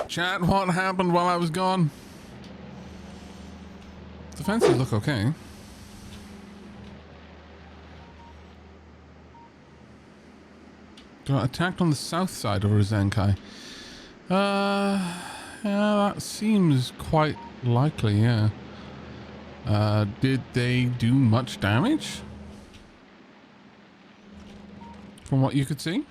Chat, what happened while I was gone? Defenses look okay. Got attacked on the south side of Rozenkai. Yeah, that seems quite likely, yeah. Did they do much damage? From what you could see?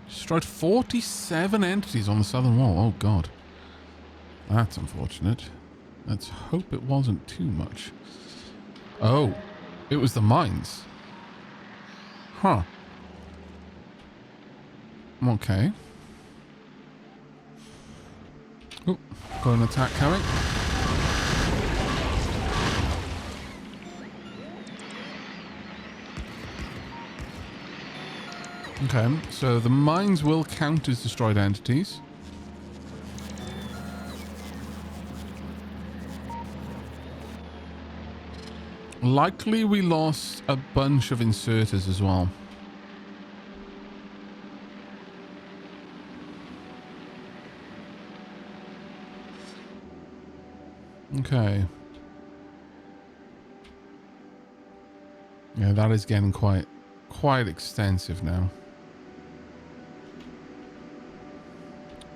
Destroyed 47 entities on the southern wall. Oh, God. That's unfortunate. Let's hope it wasn't too much. Oh, it was the mines. Huh. Okay. Oh, got an attack coming. Okay, so the mines will count as destroyed entities. Likely we lost a bunch of inserters as well. Okay. Yeah, that is getting quite extensive now.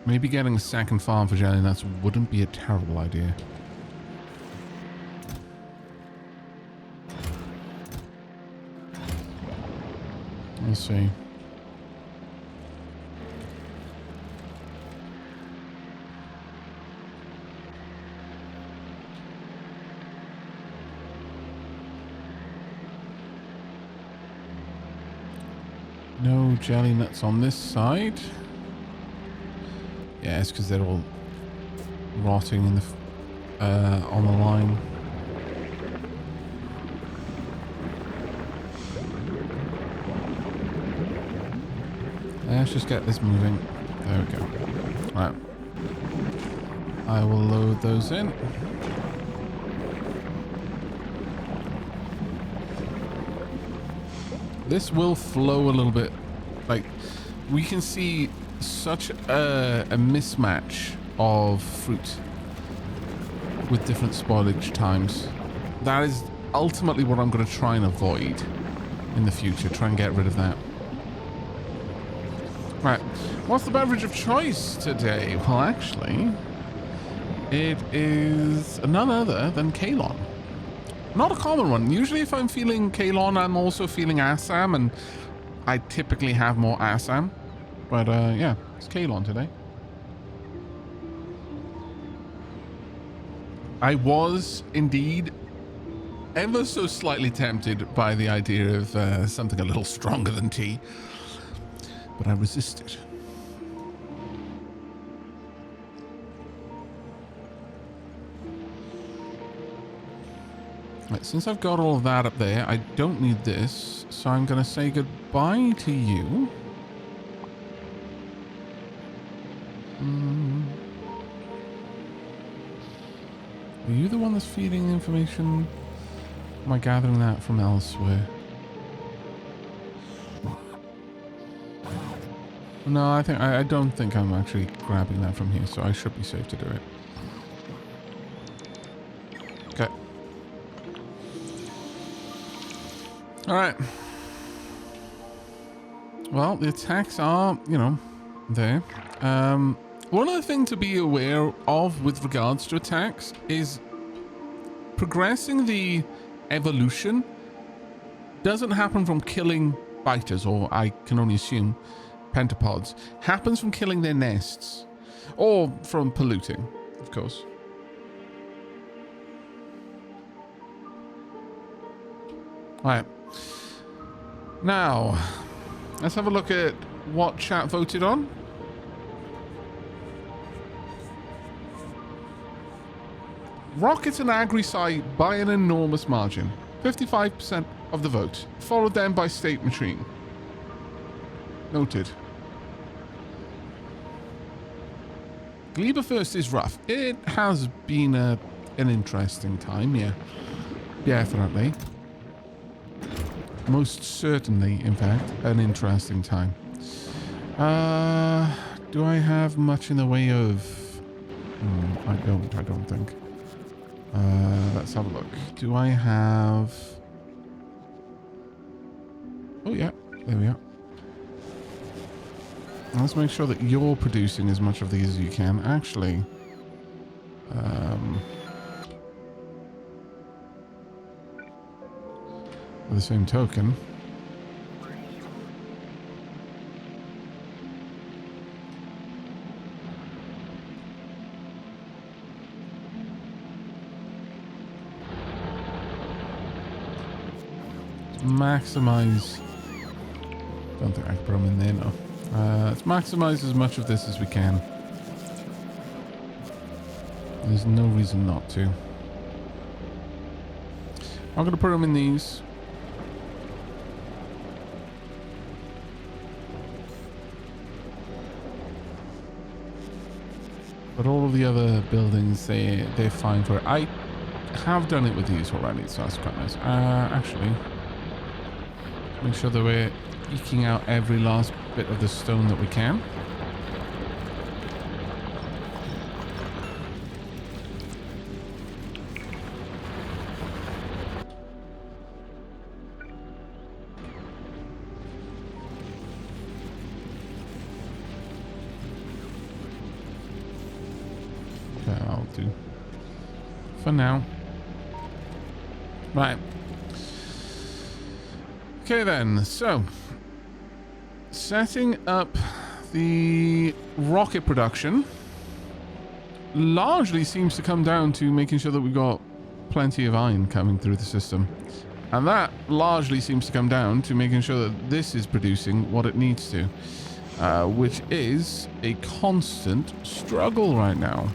Maybe getting a second farm for jelly nuts wouldn't be a terrible idea. We'll see. No jelly nuts on this side. Yeah, it's because they're all rotting in the on the line. Let's just get this moving. There we go. Right. I will load those in. This will flow a little bit. Like, we can see such a mismatch of fruit with different spoilage times. That is ultimately what I'm going to try and avoid in the future. Try and get rid of that. Right. What's the beverage of choice today? Well, actually, it is none other than Kalon. Not a common one. Usually if I'm feeling Kalon, I'm also feeling Assam, and I typically have more Assam. But yeah, it's Kalon today. I was indeed ever so slightly tempted by the idea of something a little stronger than tea, but I resisted. Right, since I've got all of that up there, I don't need this, so I'm going to say goodbye to you. Are you the one that's feeding the information? Am I gathering that from elsewhere? No, I don't think I'm actually grabbing that from here, so I should be safe to do it. Okay. Alright. Well, the attacks are, you know, there. One other thing to be aware of with regards to attacks is progressing the evolution doesn't happen from killing biters, or I can only assume pentapods. Happens from killing their nests, or from polluting, of course. Right. Now, let's have a look at what chat voted on. Rockets and Agri-Sci by an enormous margin. 55% of the vote. Followed then by State Machine. Noted. Gleba first is rough. It has been an interesting time, yeah. Definitely. Most certainly, in fact, an interesting time. Do I have much in the way of... I don't think. Let's have a look. Do I have... Oh yeah, there we are. Let's make sure that you're producing as much of these as you can. Actually, by the same token, maximize. Don't think I can put them in there now. Let's maximize as much of this as we can. There's no reason not to. I'm going to put them in these. But all of the other buildings, they're fine for it. I have done it with these already, so that's quite nice. Actually, make sure that we're eking out every last bit of the stone that we can. I'll do for now. Right. Okay then, so setting up the rocket production largely seems to come down to making sure that we've got plenty of iron coming through the system. And that largely seems to come down to making sure that this is producing what it needs to, which is a constant struggle right now.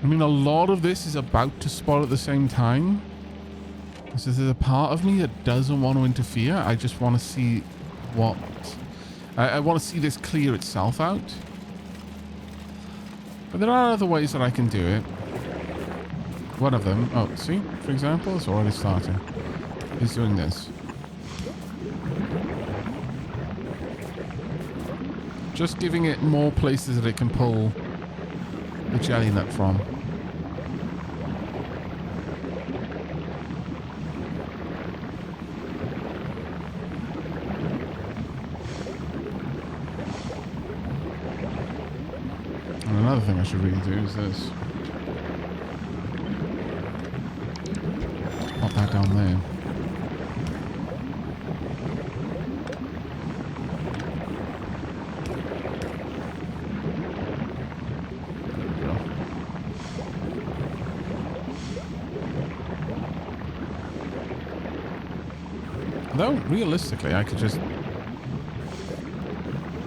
I mean, a lot of this is about to spoil at the same time. So there's a part of me that doesn't want to interfere. I just want to see what... I want to see this clear itself out. But there are other ways that I can do it. One of them... Oh, see? For example, it's already starting. He's doing this. Just giving it more places that it can pull the jelly nut from. And another thing I should really do is this. Pop that down there. Though, realistically, I could just...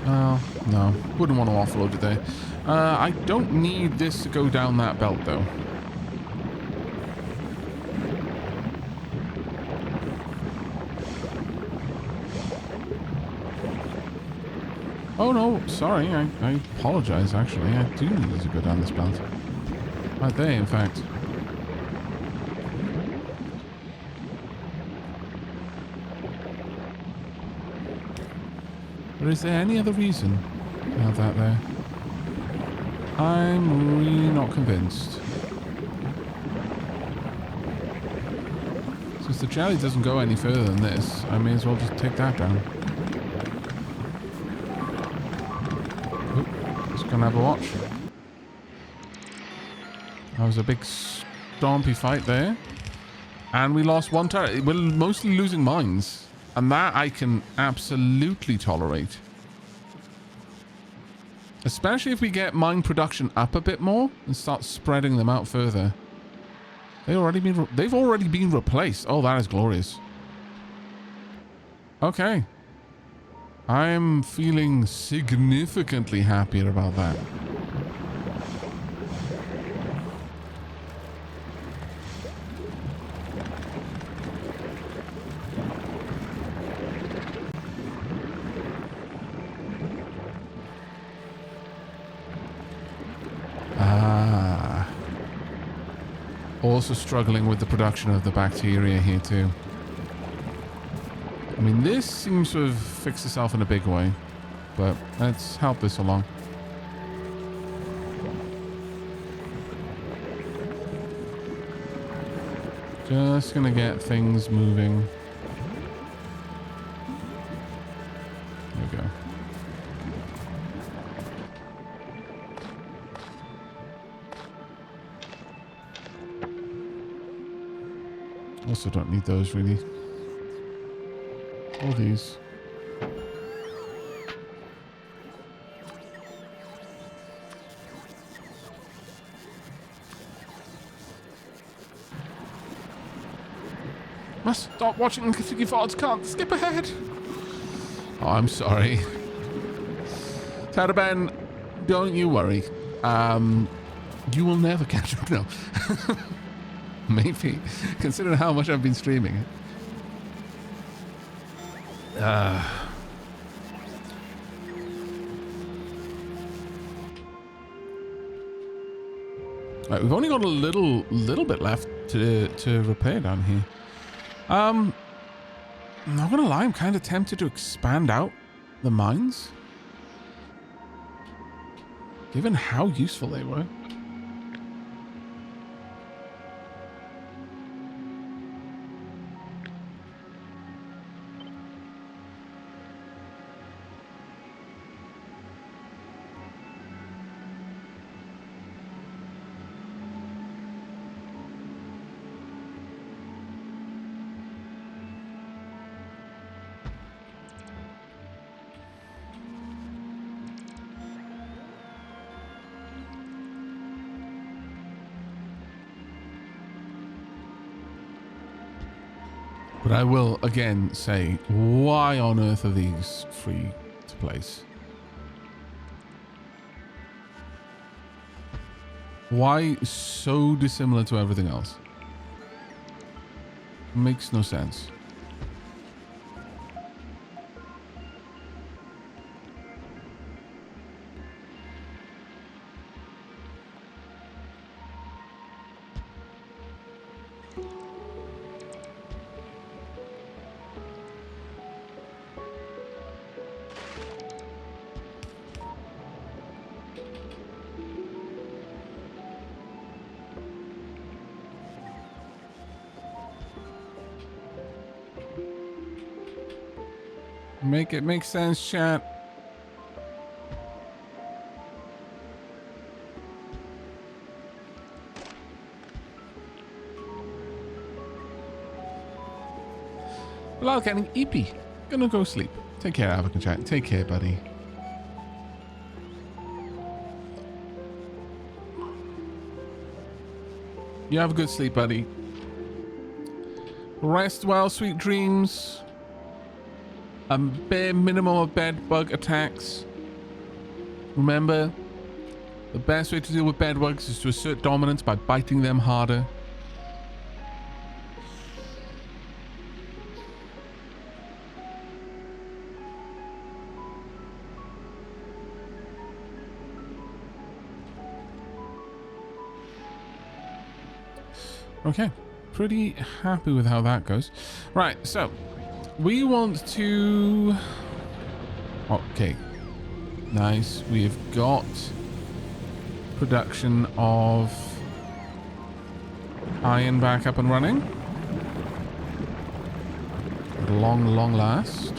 Oh, no. Wouldn't want to offload it there. I don't need this to go down that belt, though. Oh, no. Sorry. I apologize, actually. I do need it to go down this belt. Right there, in fact. But is there any other reason to have that there? I'm really not convinced. Since the jelly doesn't go any further than this, I may as well just take that down. Oh, just gonna have a watch. That was a big stompy fight there. And we lost one turret. We're mostly losing mines. And that I can absolutely tolerate. Especially if we get mine production up a bit more and start spreading them out further. They've already been replaced. Oh, that is glorious. Okay. I'm feeling significantly happier about that. Also struggling with the production of the bacteria here too. I mean, this seems to have fixed itself in a big way, but let's help this along. Just gonna get things moving. There we go. Also don't need those really. All these. Must stop watching and configure VODs, can't skip ahead. Oh, I'm sorry. Taraban, don't you worry. You will never catch up, no. Maybe, considering how much I've been streaming. Right, we've only got a little bit left to repair down here. I'm not gonna lie, I'm kind of tempted to expand out the mines, given how useful they were. But I will again say, why on earth are these free to place? Why so dissimilar to everything else? Makes no sense. Make it make sense, chat. Bilal getting eepy. Gonna go sleep. Take care, Aavak and chat. Take care, buddy. You have a good sleep, buddy. Rest well, sweet dreams. A bare minimum of bed bug attacks. Remember, the best way to deal with bed bugs is to assert dominance by biting them harder. Okay, pretty happy with how that goes. Right, so we want to... Okay, nice. We've got production of iron back up and running. At long last.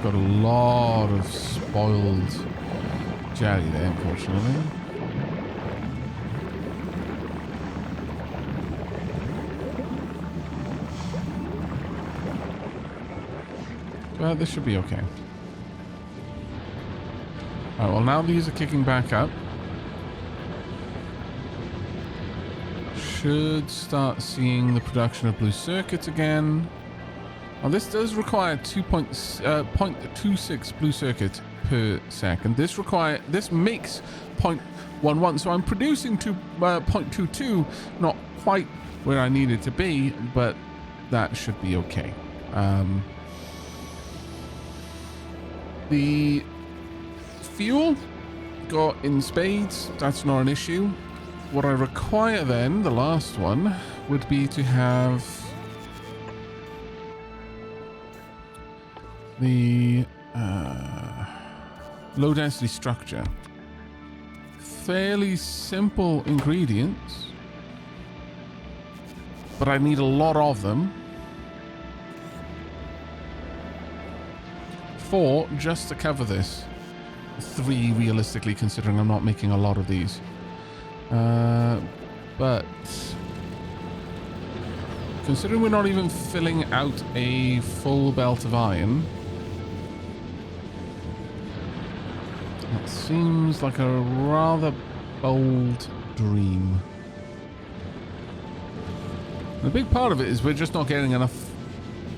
Got a lot of spoiled jelly there, unfortunately. But this should be okay. Alright, well now these are kicking back up. Should start seeing the production of blue circuits again. Now this does require 0.26 blue circuits per second. This makes 0.11, so I'm producing 0.22, not quite where I need it to be, but that should be okay. The fuel got in spades. That's not an issue. What I require then, the last one, would be to have the low density structure. Fairly simple ingredients, but I need a lot of them. 4 just to cover this. 3 realistically, considering I'm not making a lot of these. But considering we're not even filling out a full belt of iron, that seems like a rather bold dream. And a big part of it is we're just not getting enough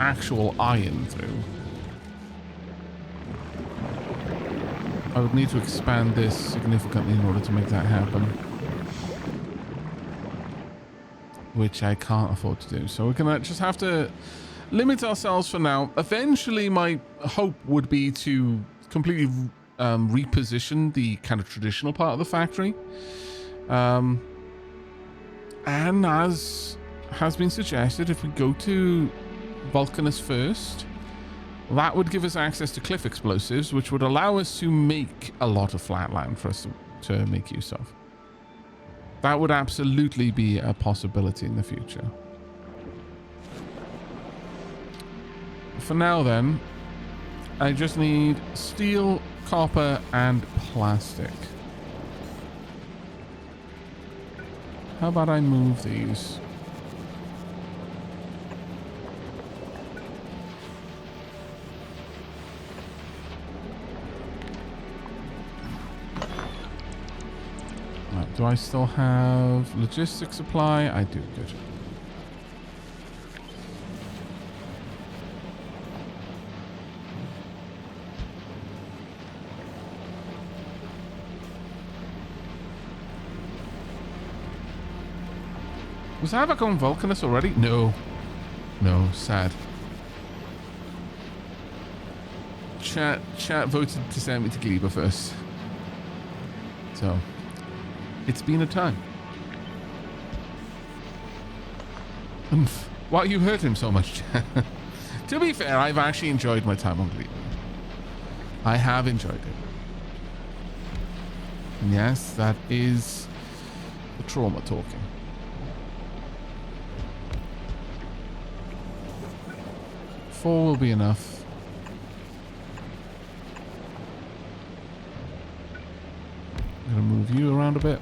actual iron through. I would need to expand this significantly in order to make that happen, which I can't afford to do. So we're gonna just have to limit ourselves for now. Eventually, my hope would be to completely reposition the kind of traditional part of the factory. And as has been suggested, if we go to Vulcanus first, that would give us access to cliff explosives, which would allow us to make a lot of flatland for us to make use of. That would absolutely be a possibility in the future. For now then, I just need steel, copper, and plastic. How about I move these? Do I still have logistics supply? I do, good. Was Aavak on Vulcanus already? No. No, sad. Chat voted to send me to Gleba first. So... it's been a time. Why you hurt him so much? To be fair, I've actually enjoyed my time on Gleba. I have enjoyed it. And yes, that is the trauma talking. Four will be enough. I'm gonna move you around a bit.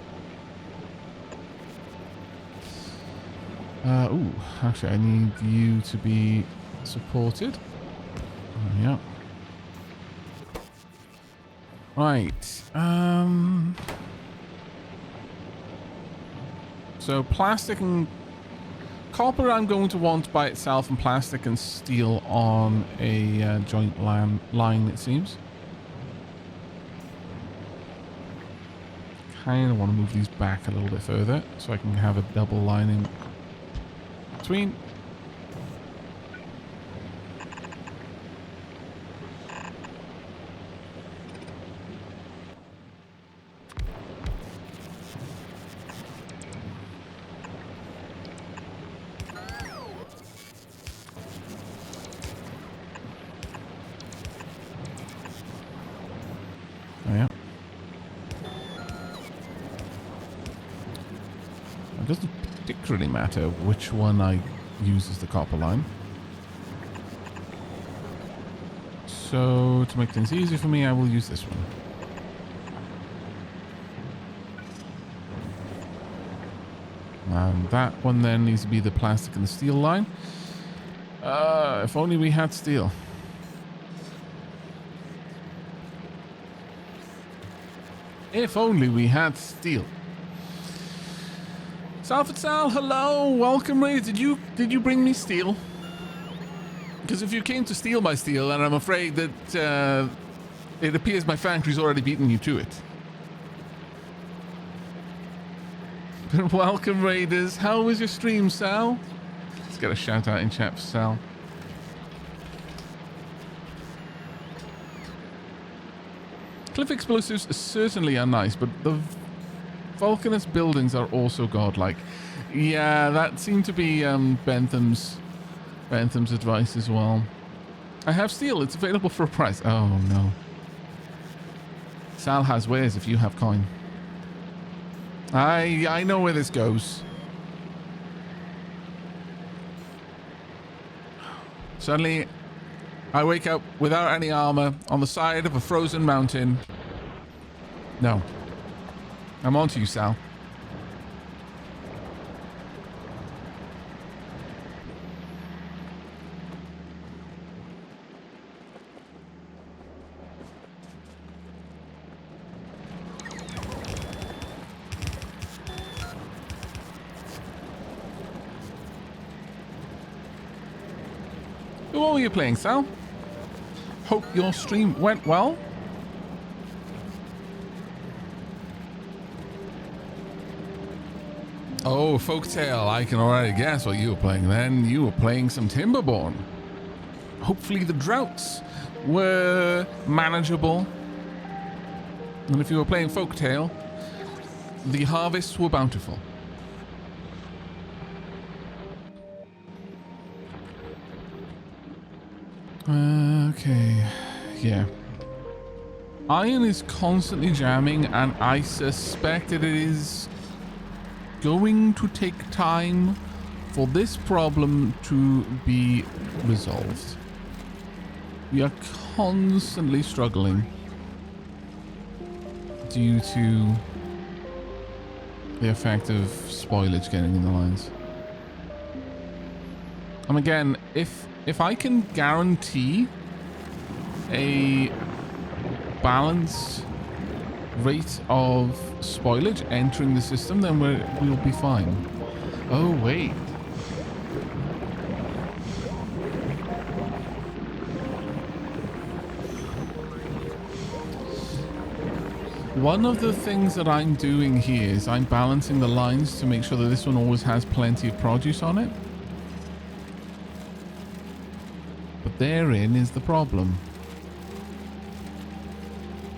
Ooh, actually I need you to be supported. Yeah. Right. So plastic and copper I'm going to want by itself, and plastic and steel on a joint line, it seems. Kind of want to move these back a little bit further so I can have a double line in between. Oh yeah. It doesn't particularly matter which one I use as the copper line. So to make things easier for me, I will use this one. And that one then needs to be the plastic and the steel line. If only we had steel. If only we had steel. Salford Sal, hello, welcome, Ray. Did you bring me steel? Because if you came to steal my steel, and I'm afraid that it appears my factory's already beaten you to it. But welcome, Raiders. How was your stream, Sal? Let's get a shout out in chat for Sal. Cliff explosives certainly are nice, but the Vulcanus buildings are also godlike. Yeah, that seemed to be Bentham's advice as well. I have steel. It's available for a price. Oh, no. Sal has wares if you have coin. I know where this goes. Suddenly, I wake up without any armor on the side of a frozen mountain. No. I'm on to you, Sal. What were you playing, Sal? Hope your stream went well. Oh, Folktale, I can already guess what you were playing then. You were playing some Timberborn. Hopefully the droughts were manageable. And if you were playing Folktale, the harvests were bountiful. Okay, yeah. Iron is constantly jamming, and I suspect that it is going to take time for this problem to be resolved. We are constantly struggling due to the effect of spoilage getting in the lines. And again, if I can guarantee a balanced rate of spoilage entering the system, then we'll be fine. Oh, wait. One of the things that I'm doing here is I'm balancing the lines to make sure that this one always has plenty of produce on it. But therein is the problem.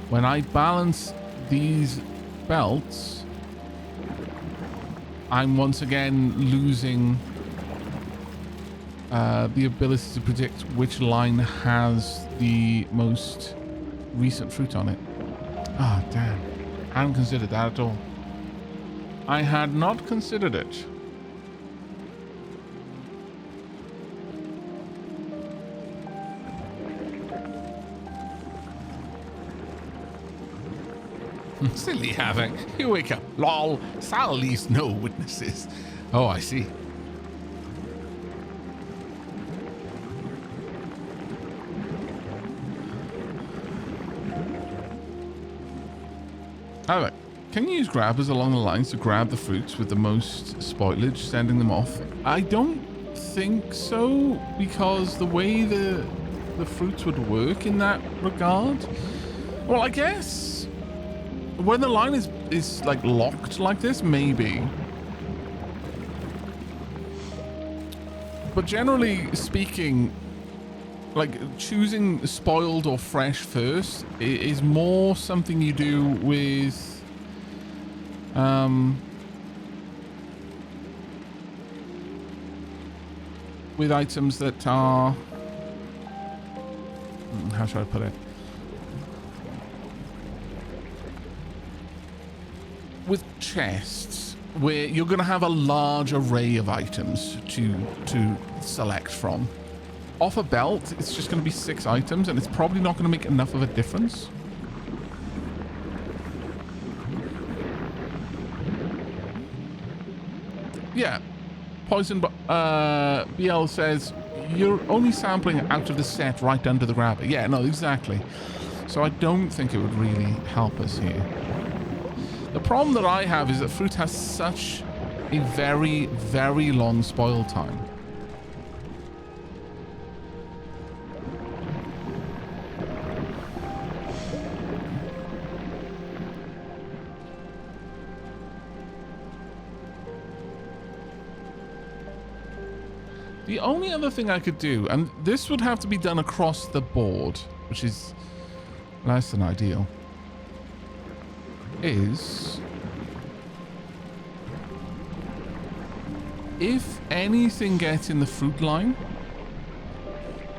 When I balance these belts, I'm once again losing the ability to predict which line has the most recent fruit on it. Ah, oh, damn. I hadn't considered that at all. I had not considered it. Silly Aavak. You wake up. Lol. Sal leaves no witnesses. Oh, I see. Aavak, can you use grabbers along the lines to grab the fruits with the most spoilage, sending them off? I don't think so, because the way the fruits would work in that regard... Well, I guess... when the line is like locked like this, maybe. But generally speaking, like choosing spoiled or fresh first is more something you do with items that are, how should I put it? With chests, where you're going to have a large array of items to select from. Off a belt, it's just going to be 6 items, and it's probably not going to make enough of a difference. Yeah, Poison BL says, you're only sampling out of the set right under the grabber. Yeah, no, exactly. So I don't think it would really help us here. The problem that I have is that fruit has such a very, very long spoil time. The only other thing I could do, and this would have to be done across the board, which is less than ideal. is if anything gets in the fruit line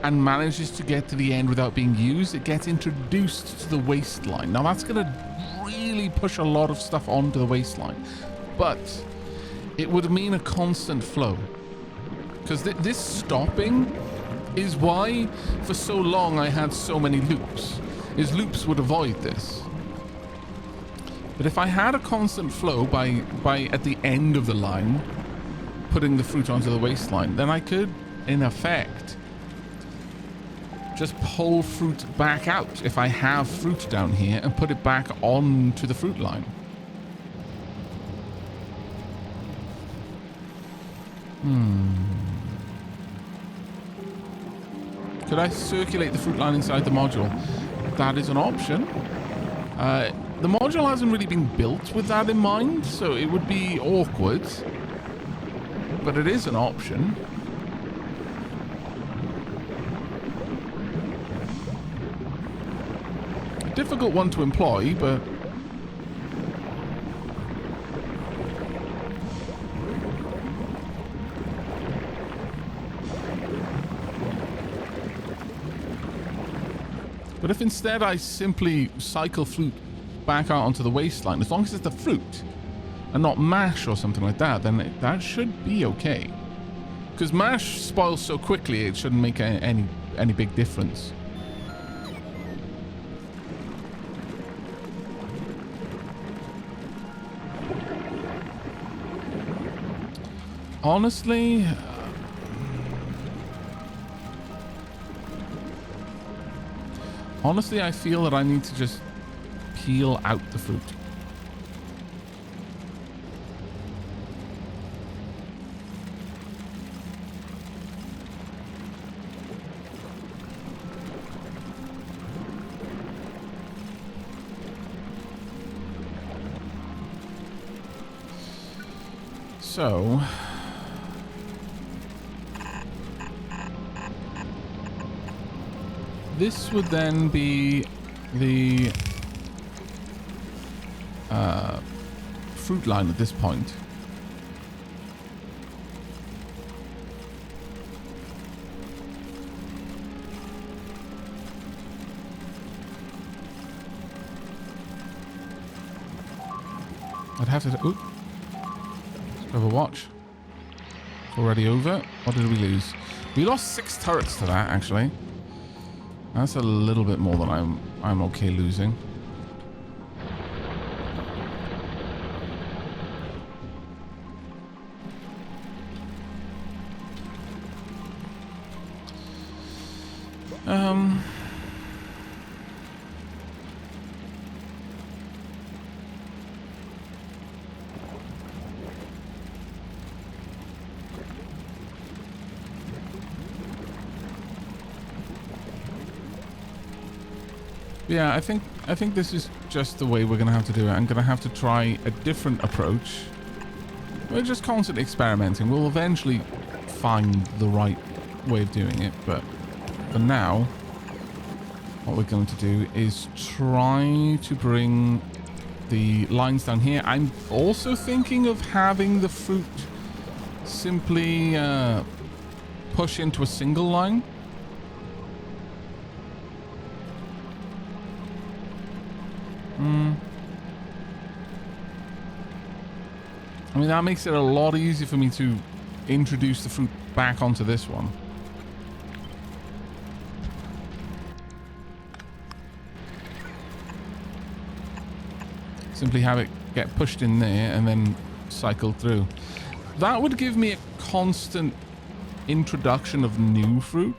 and manages to get to the end without being used, it gets introduced to the waistline. Now that's going to really push a lot of stuff onto the waistline, but it would mean a constant flow. Because this stopping is why for so long I had so many loops. Is loops would avoid this. But if I had a constant flow by at the end of the line putting the fruit onto the waistline, then I could, in effect, just pull fruit back out if I have fruit down here and put it back onto the fruit line. Could I circulate the fruit line inside the module? That is an option. The module hasn't really been built with that in mind, so it would be awkward. But it is an option. A difficult one to employ, but... But if instead I simply cycle fruit back out onto the waistline, as long as it's the fruit and not mash or something like that, then that should be okay. Because mash spoils so quickly, it shouldn't make any big difference. Honestly... Honestly, I feel that I need to just peel out the fruit. So... this would then be the fruit line at this point. I'd have to... Oop. Let's have a watch. It's already over. What did we lose? We lost 6 turrets to that, actually. That's a little bit more than I'm okay losing. Yeah, I think this is just the way we're going to have to do it. I'm going to have to try a different approach. We're just constantly experimenting. We'll eventually find the right way of doing it, but for now, what we're going to do is try to bring the lines down here. I'm also thinking of having the fruit simply push into a single line. I mean, that makes it a lot easier for me to introduce the fruit back onto this one. Simply have it get pushed in there and then cycle through. That would give me a constant introduction of new fruit.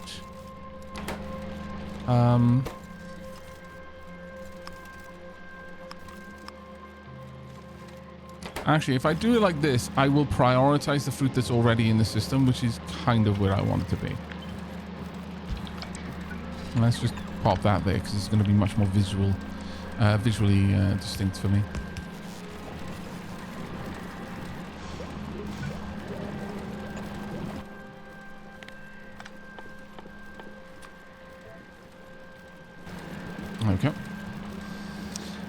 Actually, if I do it like this, I will prioritize the fruit that's already in the system, which is kind of where I want it to be. And let's just pop that there, because it's going to be much more visually distinct for me. Okay.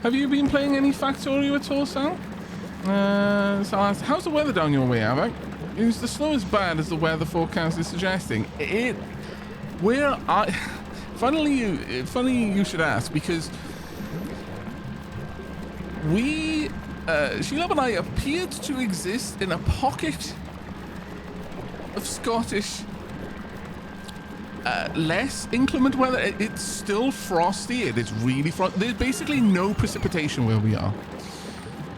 Have you been playing any Factorio at all, Sal? So I'll ask, how's the weather down your way, Aavak? Is the snow as bad as the weather forecast is suggesting? Funny you should ask, because Sheila and I appeared to exist in a pocket of Scottish less inclement weather. It's still frosty. It is really frosty. There's basically no precipitation where we are.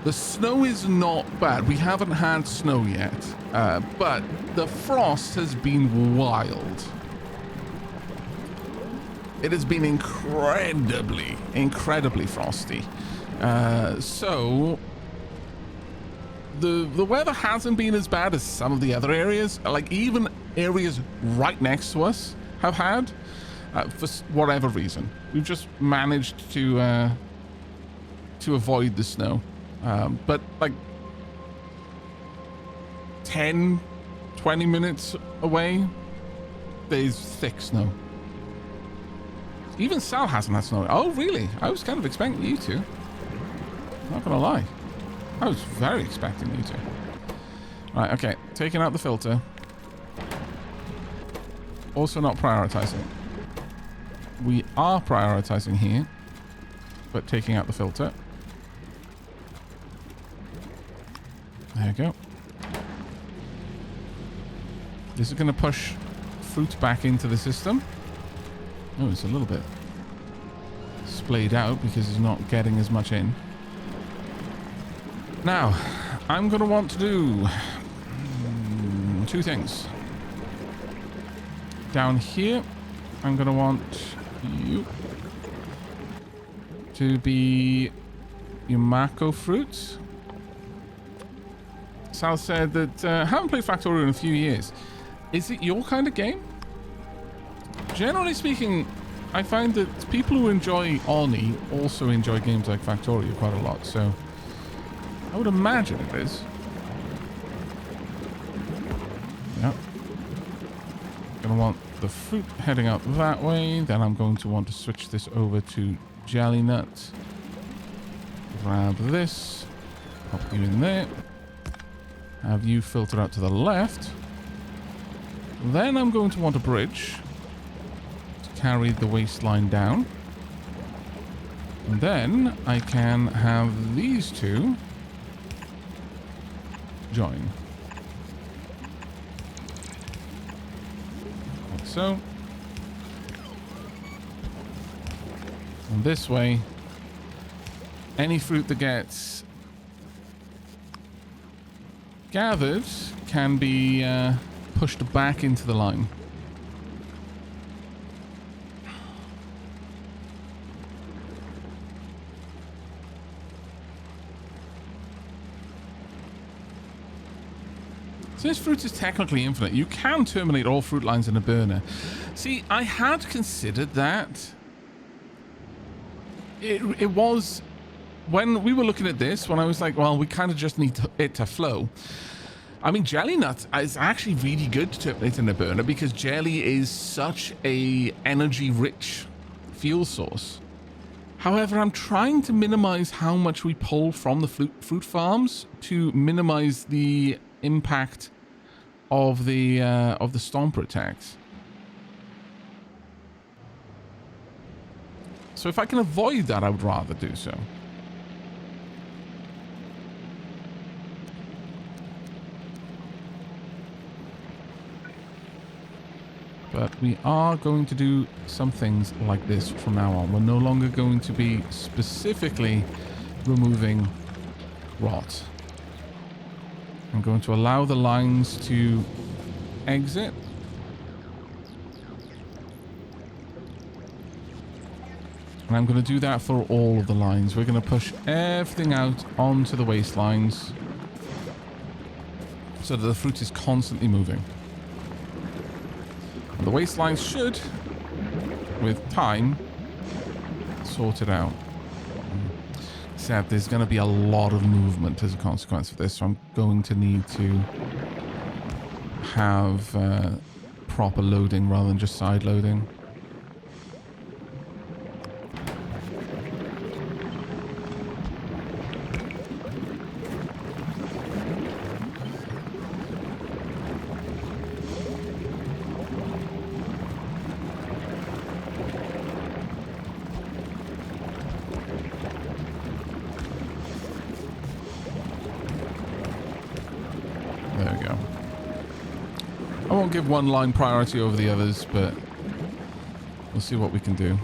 The snow is not bad. We haven't had snow yet, but the frost has been wild. It has been incredibly frosty. So the weather hasn't been as bad as some of the other areas. Like even areas right next to us have had, for whatever reason. We've just managed to avoid the snow. But like 10, 20 minutes away, there's thick snow. Even Sal hasn't had snow. Oh, really? I was kind of expecting you to. Not gonna lie. I was very expecting you to. Right, okay. Taking out the filter. Also not prioritizing. We are prioritizing here, but taking out the filter. There you go. This is going to push fruit back into the system. Oh, it's a little bit splayed out because it's not getting as much in. Now, I'm going to want to do two things. Down here, I'm going to want you to be your Mako fruits. Sal said that haven't played Factorio in a few years. Is it your kind of game? Generally speaking, I find that people who enjoy Oni also enjoy games like Factorio quite a lot, so I would imagine it is. Yeah. Gonna want the fruit heading out that way. Then I'm going to want to switch this over to jelly nut. Grab this. Pop you in there. Have you filter out to the left. Then I'm going to want a bridge to carry the waistline down. And then I can have these two join. Like so. And this way, any fruit that gets gathered can be pushed back into the line. Since fruit is technically infinite, you can terminate all fruit lines in a burner. See, I had considered that. It was when we were looking at this, when I was like, well, we kind of just need it to flow. I mean, jelly nut is actually really good to terminate in a burner because jelly is such a energy-rich fuel source. However, I'm trying to minimize how much we pull from the fruit farms to minimize the impact of the stomper attacks. So if I can avoid that, I would rather do so. But we are going to do some things like this from now on. We're no longer going to be specifically removing rot. I'm going to allow the lines to exit. And I'm going to do that for all of the lines. We're going to push everything out onto the waistlines so that the fruit is constantly moving. The waistlines should, with time, sort it out. Except there's going to be a lot of movement as a consequence of this, so I'm going to need to have proper loading rather than just side loading. There we go. I won't give one line priority over the others, but we'll see what we can do.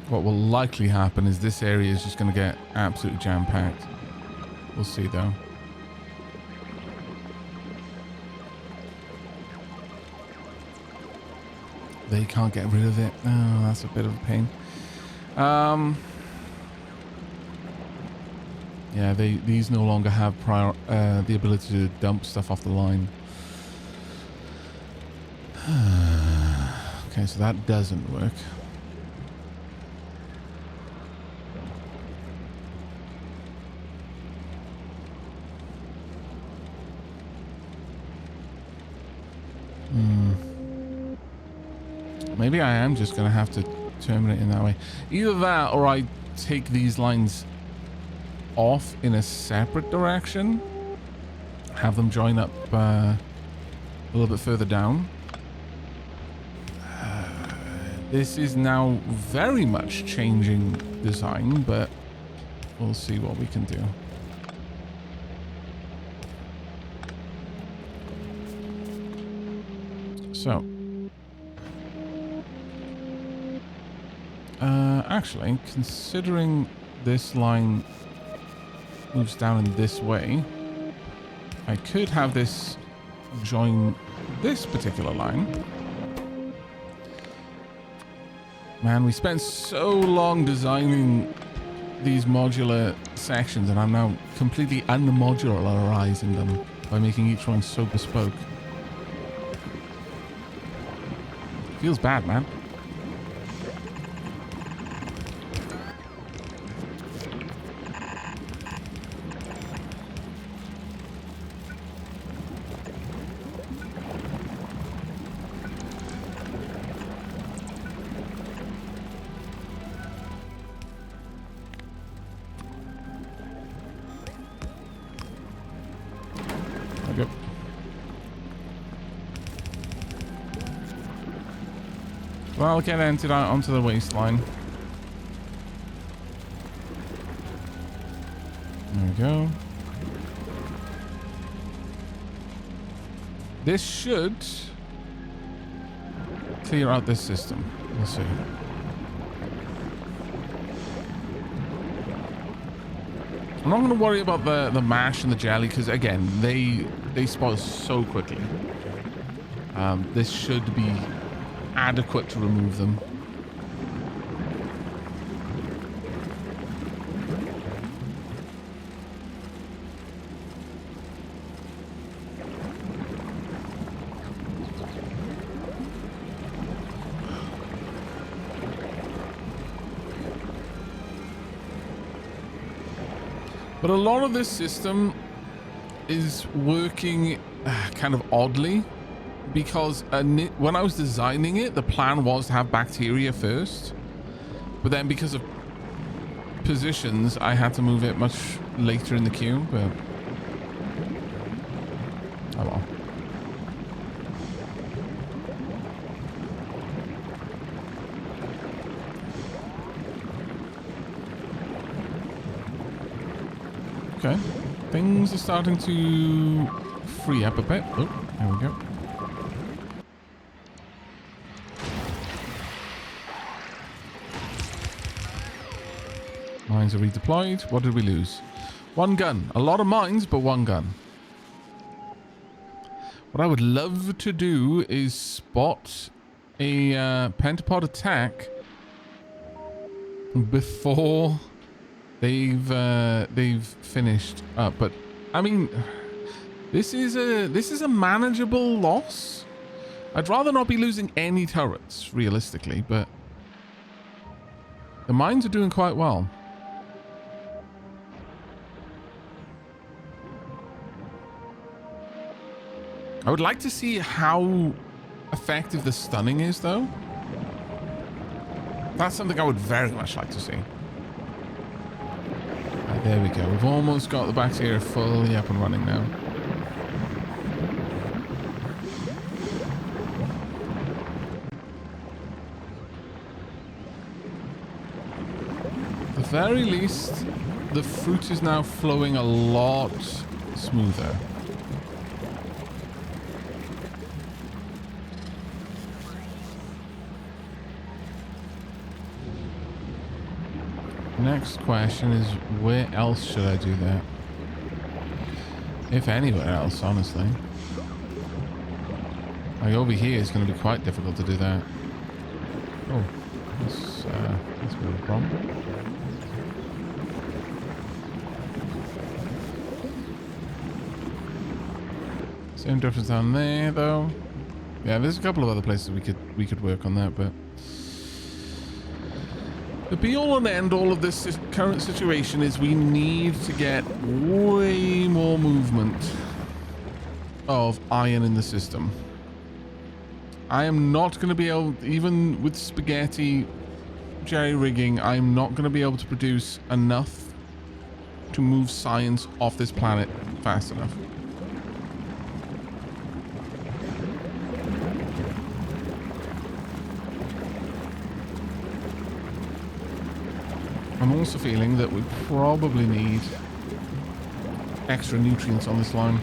What will likely happen is this area is just going to get absolutely jam-packed. We'll see, though. They can't get rid of it. Oh, that's a bit of a pain. Yeah, these no longer have the ability to dump stuff off the line. Okay, so that doesn't work. Maybe I am just going to have to terminate in that way. Either that or I take these lines off in a separate direction. Have them join up a little bit further down. This is now very much changing design, but we'll see what we can do. So. Actually, considering this line moves down in this way, I could have this join this particular line. Man, we spent so long designing these modular sections, and I'm now completely unmodularizing them by making each one so bespoke. Feels bad, man. Well, get entered out onto the waistline. There we go. This should clear out this system. We'll see. I'm not going to worry about the mash and the jelly because, again, they spoil so quickly. This should be adequate to remove them. But a lot of this system is working kind of oddly. Because when I was designing it, the plan was to have bacteria first. But then because of positions, I had to move it much later in the queue. But oh well. Okay. Things are starting to free up a bit. Oh, there we go. Mines are redeployed. What did we lose? One gun. A lot of mines, but one gun. What I would love to do is spot a pentapod attack before they've finished up. But I mean, this is a manageable loss. I'd rather not be losing any turrets, realistically, but the mines are doing quite well. I would like to see how effective the stunning is, though. That's something I would very much like to see. Right, there we go. We've almost got the bacteria fully up and running now. very least, the fruit is now flowing a lot smoother. Next question is, where else should I do that? If anywhere else, honestly. Like over here is going to be quite difficult to do that. Oh, that's a bit of a problem. Same difference down there, though. Yeah, there's a couple of other places we could work on that, but the be-all and end-all of this current situation is we need to get way more movement of iron in the system. I am not going to be able, even with spaghetti jerry-rigging, I'm not going to be able to produce enough to move science off this planet fast enough. I'm also feeling that we probably need extra nutrients on this line.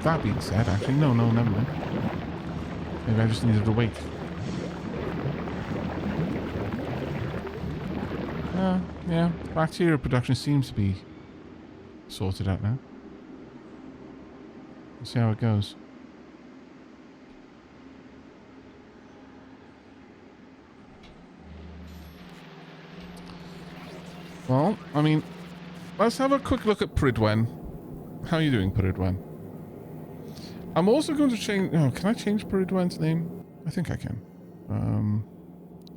That being said, actually, no, never mind. Maybe I just needed to wait. Yeah, bacteria production seems to be sorted out now. Let's see how it goes. Well, I mean, let's have a quick look at Pridwen. How are you doing, Pridwen? I'm also going to change... Oh, can I change Pridwen's name? I think I can.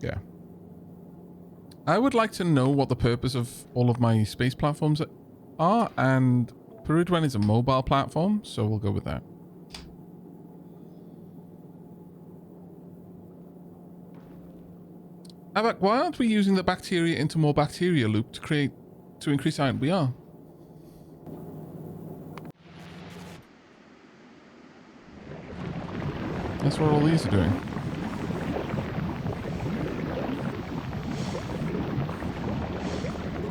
Yeah. I would like to know what the purpose of all of my space platforms are, and Pridwen is a mobile platform, so we'll go with that. Aavak, why aren't we using the bacteria into more bacteria loop to increase iron? We are. That's what all these are doing.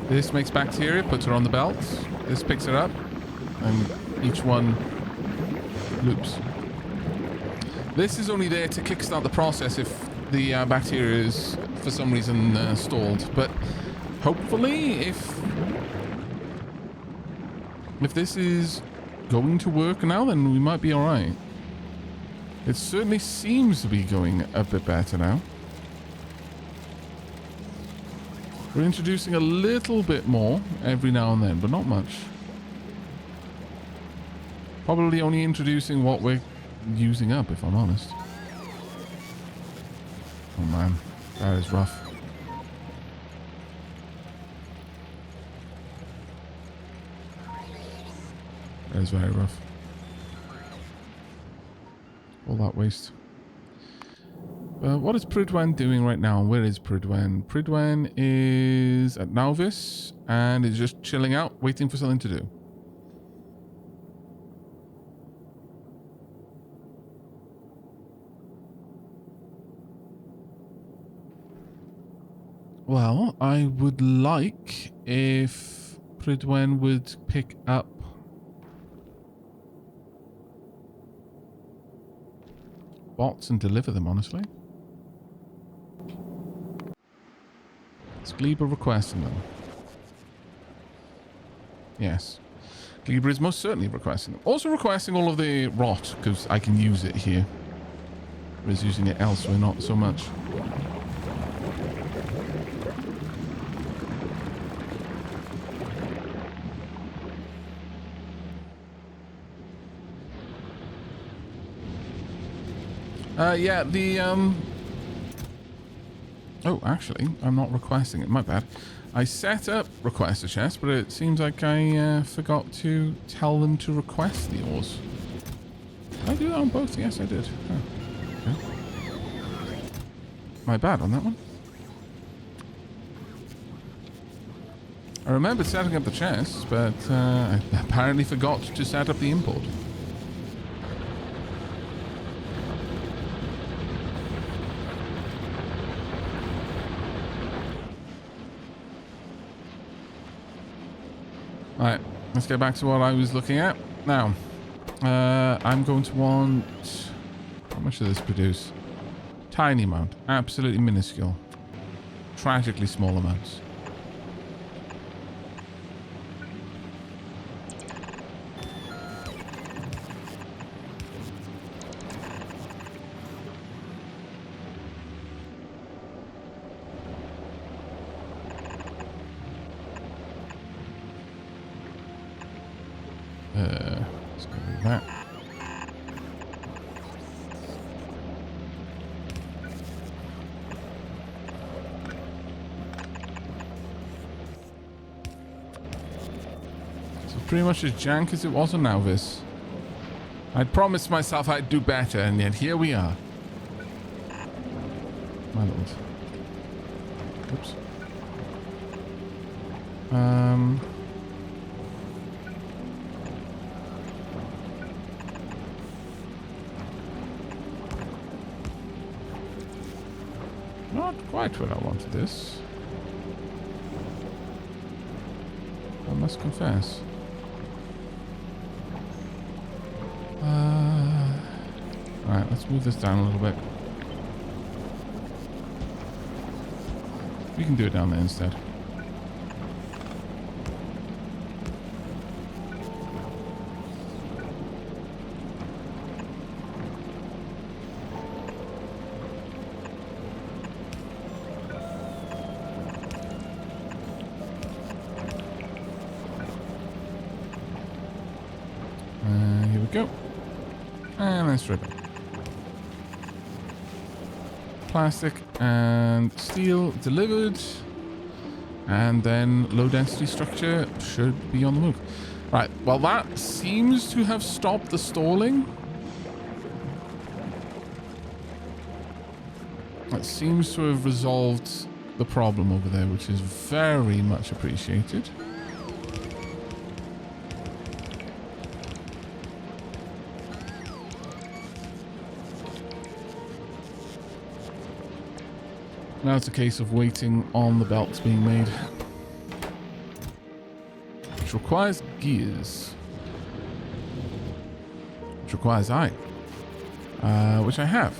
This makes bacteria, puts her on the belt. This picks her up, and each one loops. This is only there to kickstart the process if the bacteria is for some reason stalled, but hopefully if this is going to work now, then we might be all right. It certainly seems to be going a bit better now. We're introducing a little bit more every now and then, but not much. Probably only introducing what we're using up, if I'm honest. Oh man, that is rough. That is very rough. All that waste. What is Pridwen doing right now? Where is Pridwen? Pridwen is at Nauvis and is just chilling out, waiting for something to do. Well, I would like if Pridwen would pick up bots and deliver them, honestly. Is Gleba requesting them? Yes. Gleba is most certainly requesting them. Also requesting all of the rot, because I can use it here. Whereas using it elsewhere, not so much. Yeah, the, Oh, actually, I'm not requesting it. My bad. I set up request a chest, but it seems like I forgot to tell them to request the ores. Did I do that on both? Yes, I did. Oh, okay. My bad on that one. I remembered setting up the chests, but I apparently forgot to set up the import. Alright, let's get back to what I was looking at. Now, I'm going to want... How much does this produce? Tiny amount. Absolutely minuscule. Tragically small amounts. Let's go with that. So pretty much as jank as it was on Nauvis. I'd promised myself I'd do better, and yet here we are. My lord. Oops. Not quite what I wanted this. I must confess. Alright, let's move this down a little bit. We can do it down there instead. Here we go. And then straight up. Plastic and steel delivered. And then low density structure should be on the move. Right, well that seems to have stopped the stalling. That seems to have resolved the problem over there, which is very much appreciated. Now it's a case of waiting on the belts being made. Which requires gears. Which requires iron. Which I have.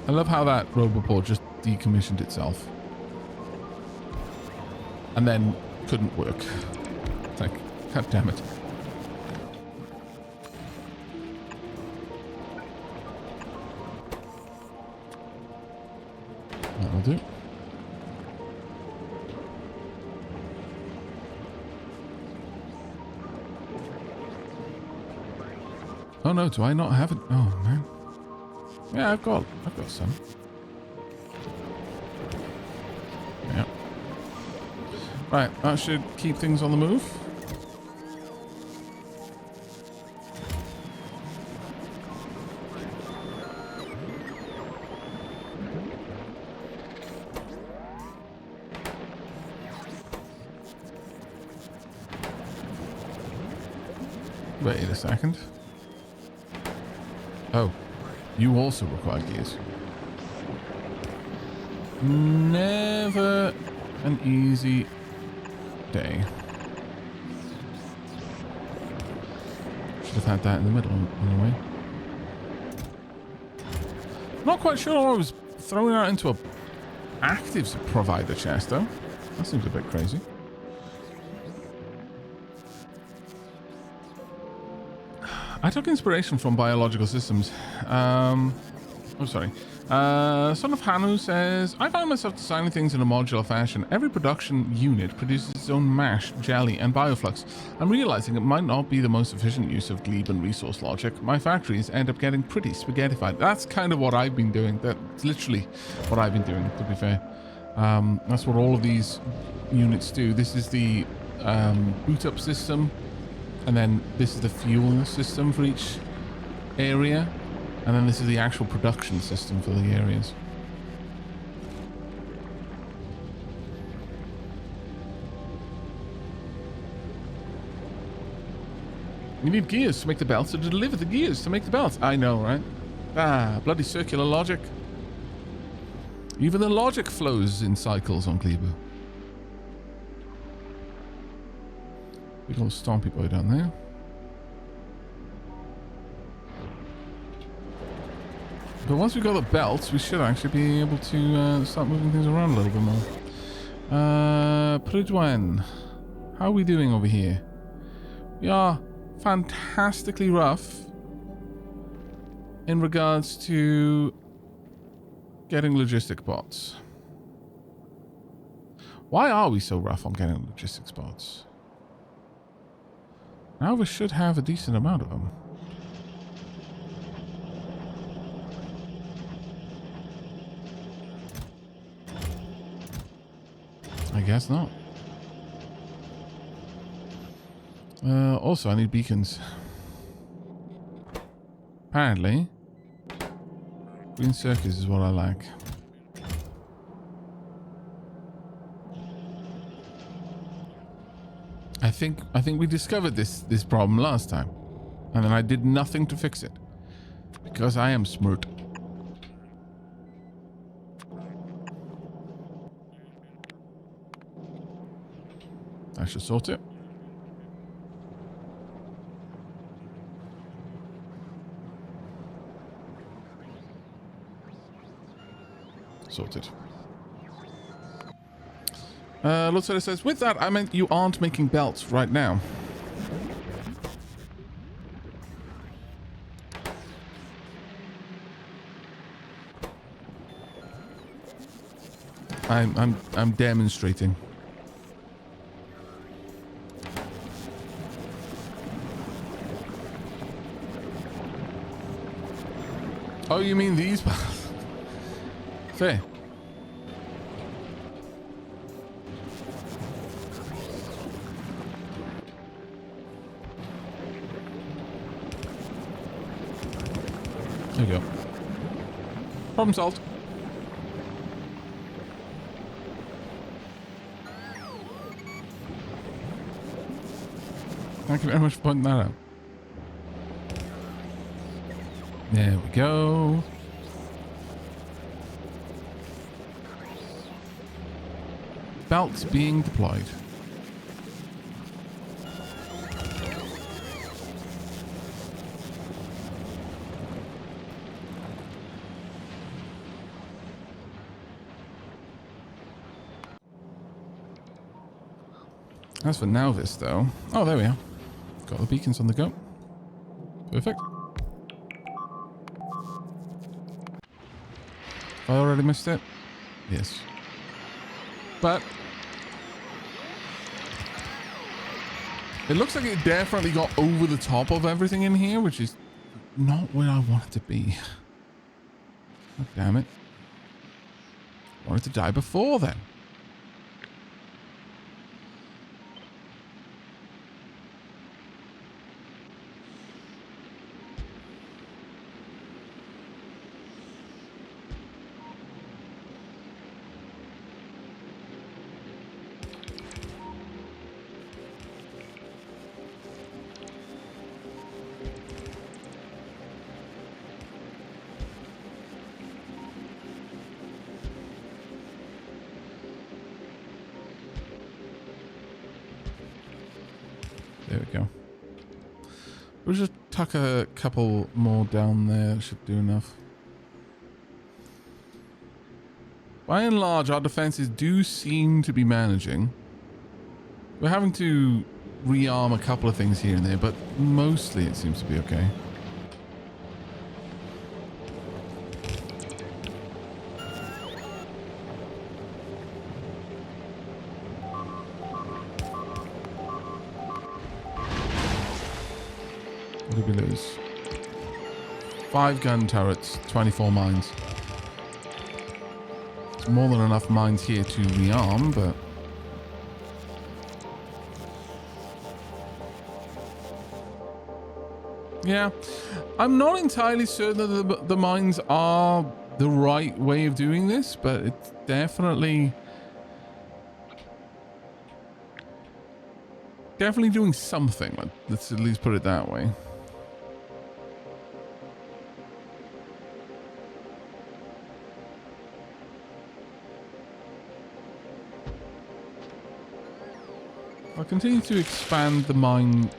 I love how that roboport just decommissioned itself. And then couldn't work. It's like, god damn it. That'll do. Oh no, do I not have it? Oh man. Yeah, I've got some. Yeah. Right, that should keep things on the move. Wait a second. Oh. You also require gears. Never an easy day. Should have had that in the middle in a way. Not quite sure I was throwing that into a actives provider chest though. That seems a bit crazy. I took inspiration from biological systems. Oh, sorry. Son of Hanu says, I find myself designing things in a modular fashion. Every production unit produces its own mash, jelly, and bioflux. I'm realizing it might not be the most efficient use of glebe and resource logic. My factories end up getting pretty spaghettified. That's kind of what I've been doing. That's literally what I've been doing, to be fair. That's what all of these units do. This is the boot up system. And then this is the fuel system for each area. And then this is the actual production system for the areas. You need gears to make the belts to deliver the gears to make the belts. I know, right? Ah, bloody circular logic. Even the logic flows in cycles on Kleber. Big old stompy boy down there. But once we got the belts, we should actually be able to start moving things around a little bit more. Prudwen, how are we doing over here? We are fantastically rough in regards to getting logistic bots. Why are we so rough on getting logistics bots? Now we should have a decent amount of them. I guess not. Also, I need beacons. Apparently, green circuits is what I lack. I think we discovered this problem last time, and then I did nothing to fix it because I am smart. I should sort it. Sorted. Lutzera says, with that, I meant you aren't making belts right now. I'm demonstrating. Oh, you mean these? Fair. There you go. Problem solved. Thank you very much for pointing that out. There we go. Belts being deployed. As for Nauvis, though... Oh, there we are. Got the beacons on the go. Perfect. I already missed it? Yes. But... it looks like it definitely got over the top of everything in here, which is not where I want it to be. God damn it. I wanted to die before then. There we go. We'll just tuck a couple more down there. Should do enough. By and large, our defenses do seem to be managing. We're having to rearm a couple of things here and there, but mostly it seems to be okay. What did we lose? 5 gun turrets, 24 mines. It's more than enough mines here to rearm, but... yeah, I'm not entirely certain that the mines are the right way of doing this, but it's definitely definitely doing something. Let's at least put it that way. I'll continue to expand the mine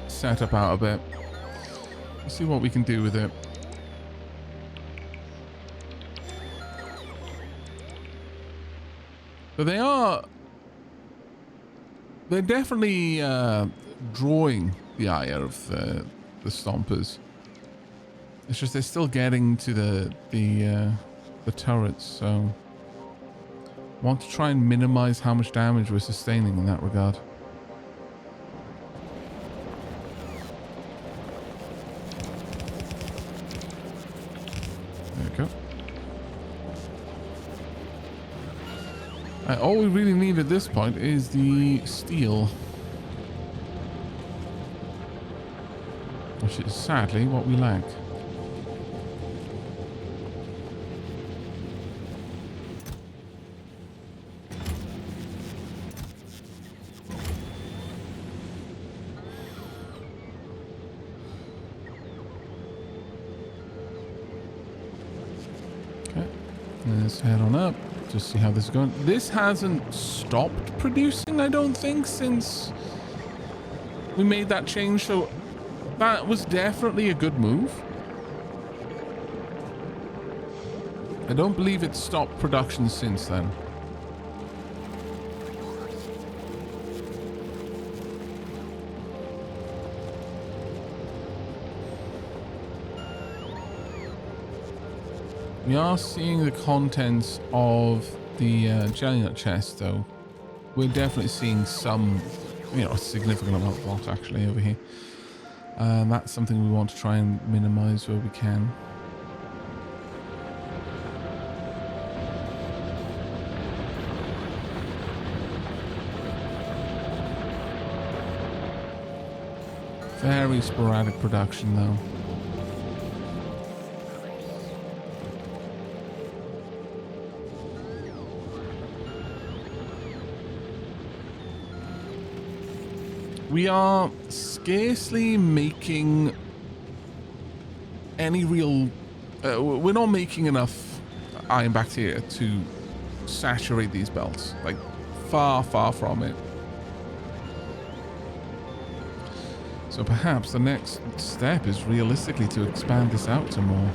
setup out a bit. Let's see what we can do with it. But they're definitely drawing the ire of the stompers. It's just they're still getting to the turrets, so want to try and minimize how much damage we're sustaining in that regard. There we go. All we really need at this point is the steel, which is sadly what we lack. Okay, let's head on up. Just see how this is going. This hasn't stopped producing, I don't think, since we made that change, so that was definitely a good move. I don't believe it's stopped production since then. We are seeing the contents of the jelly nut chest, though. We're definitely seeing some, a significant amount of lot actually over here. That's something we want to try and minimize where we can. Very sporadic production, though. We are scarcely making any real... we're not making enough iron bacteria to saturate these belts. Like, far, far from it. So perhaps the next step is realistically to expand this out to more.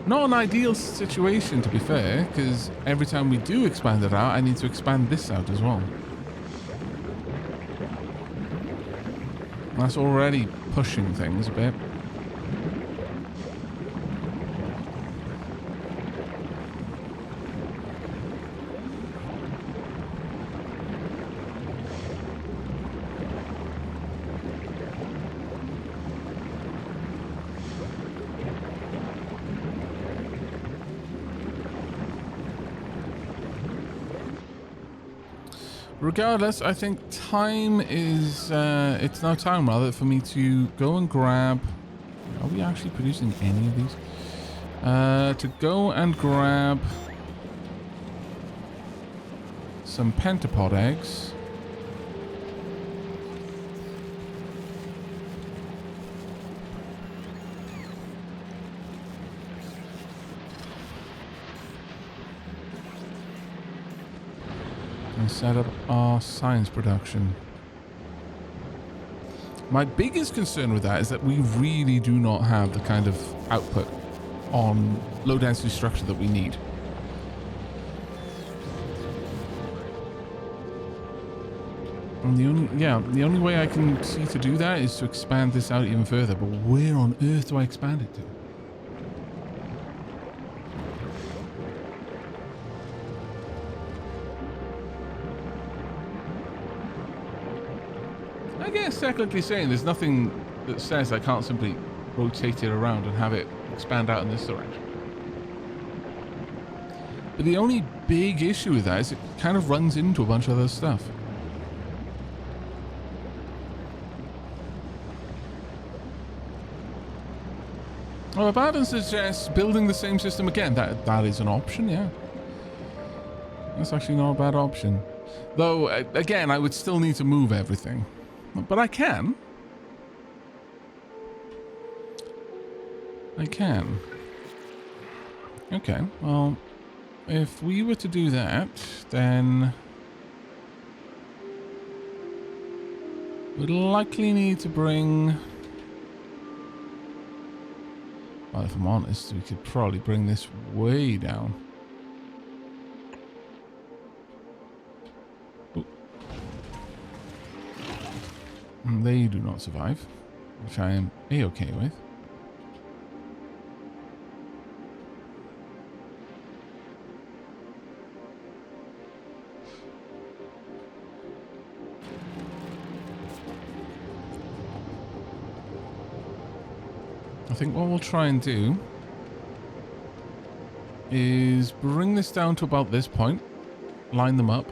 Not an ideal situation, to be fair, because every time we do expand it out, I need to expand this out as well. That's already pushing things a bit. Regardless, I think time is, it's now time rather for me to go and grab, are we actually producing any of these? To go and grab some pentapod eggs. And set up our science production. My biggest concern with that is that we really do not have the kind of output on low density structure that we need. And the only way I can see to do that is to expand this out even further. But where on earth do I expand it to? I guess technically saying there's nothing that says I can't simply rotate it around and have it expand out in this direction. But the only big issue with that is it kind of runs into a bunch of other stuff. Well, Baden suggests building the same system again. That is an option, yeah. That's actually not a bad option. Though, again, I would still need to move everything. But I can. I can. Okay, well, if we were to do that, then we'd likely need to bring... Well, if I'm honest, we could probably bring this way down. Ooh. And they do not survive, which I am A-okay with. I think what we'll try and do is bring this down to about this point, line them up,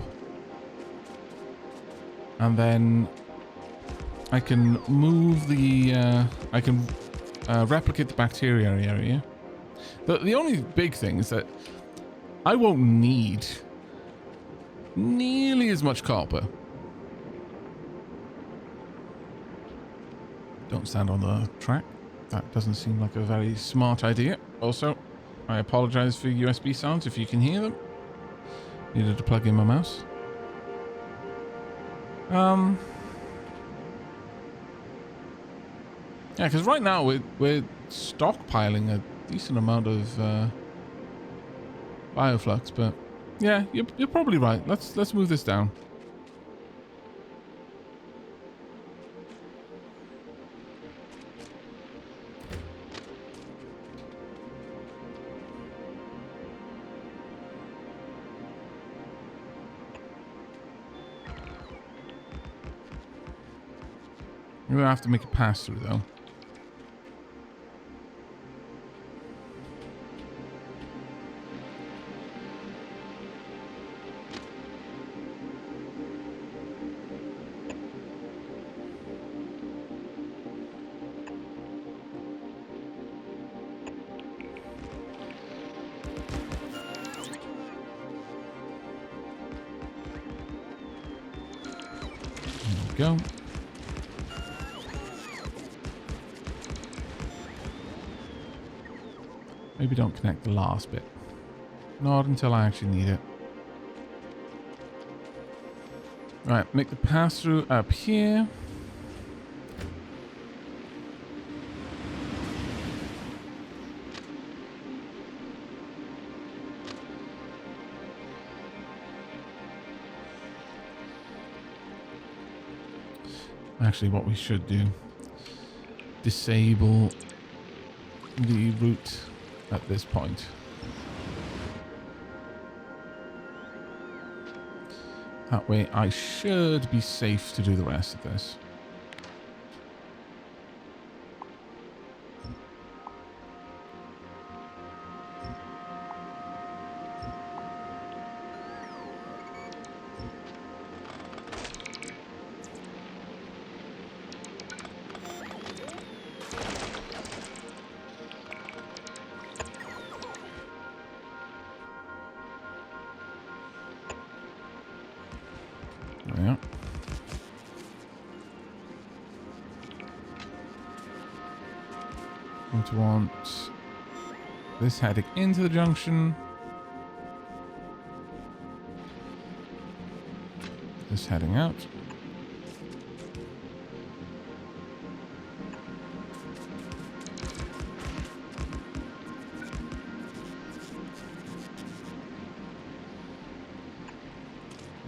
and then I can move the, I can replicate the bacteria area. The only big thing is that I won't need nearly as much copper. Don't stand on the track. That doesn't seem like a very smart idea. Also, I apologize for USB sounds if you can hear them. Needed to plug in my mouse. Yeah, because right now we're stockpiling a decent amount of bioflux, but yeah, you're probably right. Let's move this down. We're gonna have to make a pass through though. There we go. Maybe don't connect the last bit. Not until I actually need it. Right, make the pass through up here. Actually, what we should do, disable the route at this point. That way I should be safe to do the rest of this. Yeah. Going to want this heading into the junction. This heading out.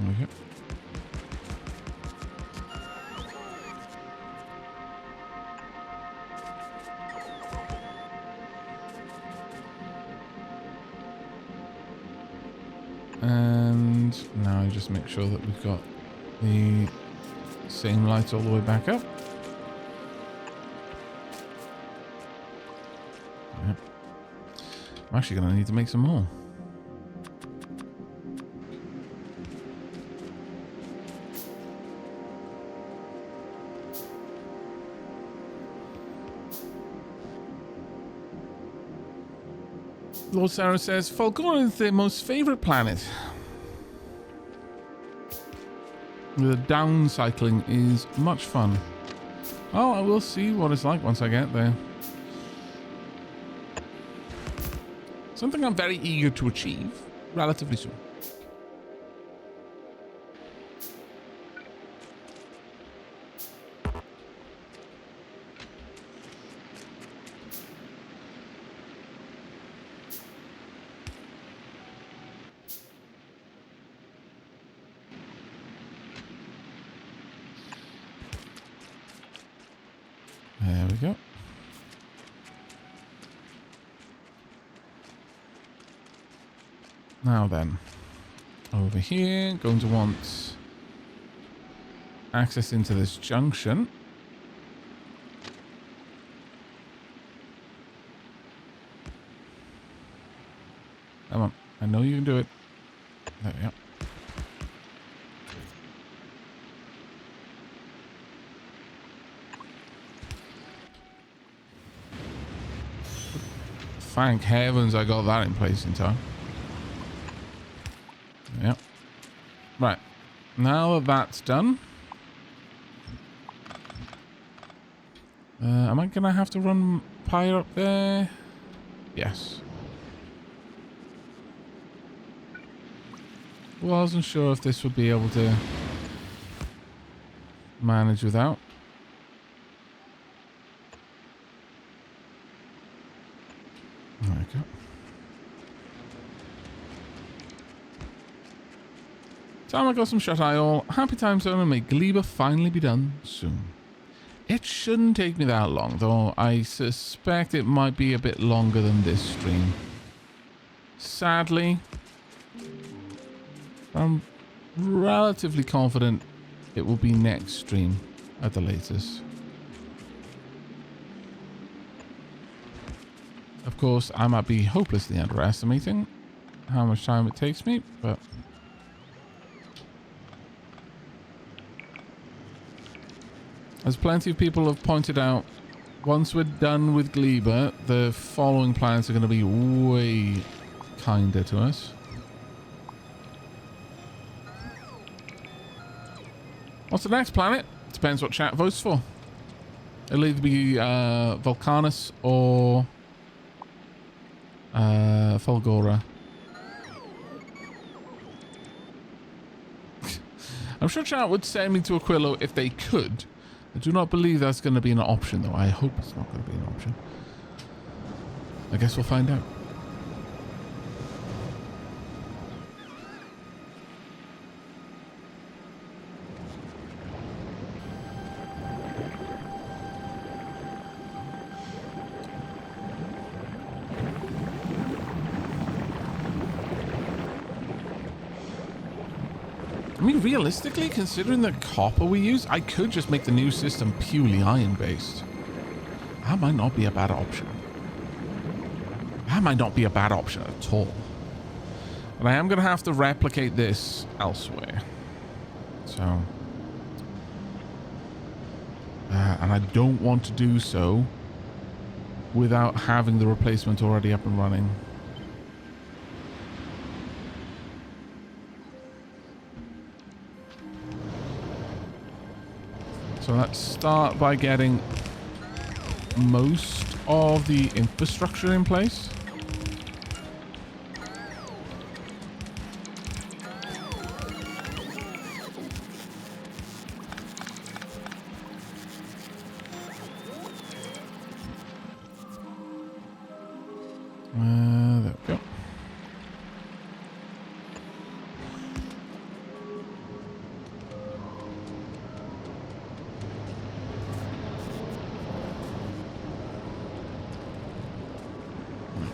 Okay. And now I just make sure that we've got the same lights all the way back up. Yep. I'm actually going to need to make some more. Lord Sarah says, Falcon is their most favorite planet. The down cycling is much fun. Oh, I will see what it's like once I get there. Something I'm very eager to achieve relatively soon. There we go. Now then, over here, going to want access into this junction. Come on, I know you can do it. There we go. Thank heavens I got that in place in time. Yep. Right. Now that that's done. Am I going to have to run Pyre up there? Yes. Wasn't sure if this would be able to manage without. There we go. Time I got some shut-eye all. Happy time zone and may Gleba finally be done soon. It shouldn't take me that long, though I suspect it might be a bit longer than this stream. Sadly, I'm relatively confident it will be next stream at the latest. Of course, I might be hopelessly underestimating how much time it takes me, but as plenty of people have pointed out, once we're done with Gleba, the following planets are going to be way kinder to us. What's the next planet? Depends what chat votes for. It'll either be Volcanus or Fulgora. I'm sure chat would send me to Aquilo if they could. I do not believe that's going to be an option, though. I hope it's not going to be an option. I guess we'll find out. I mean, realistically, considering the copper we use, I could just make the new system purely iron-based. That might not be a bad option. That might not be a bad option at all. But I am going to have to replicate this elsewhere. So... and I don't want to do so without having the replacement already up and running. So let's start by getting most of the infrastructure in place. There we go.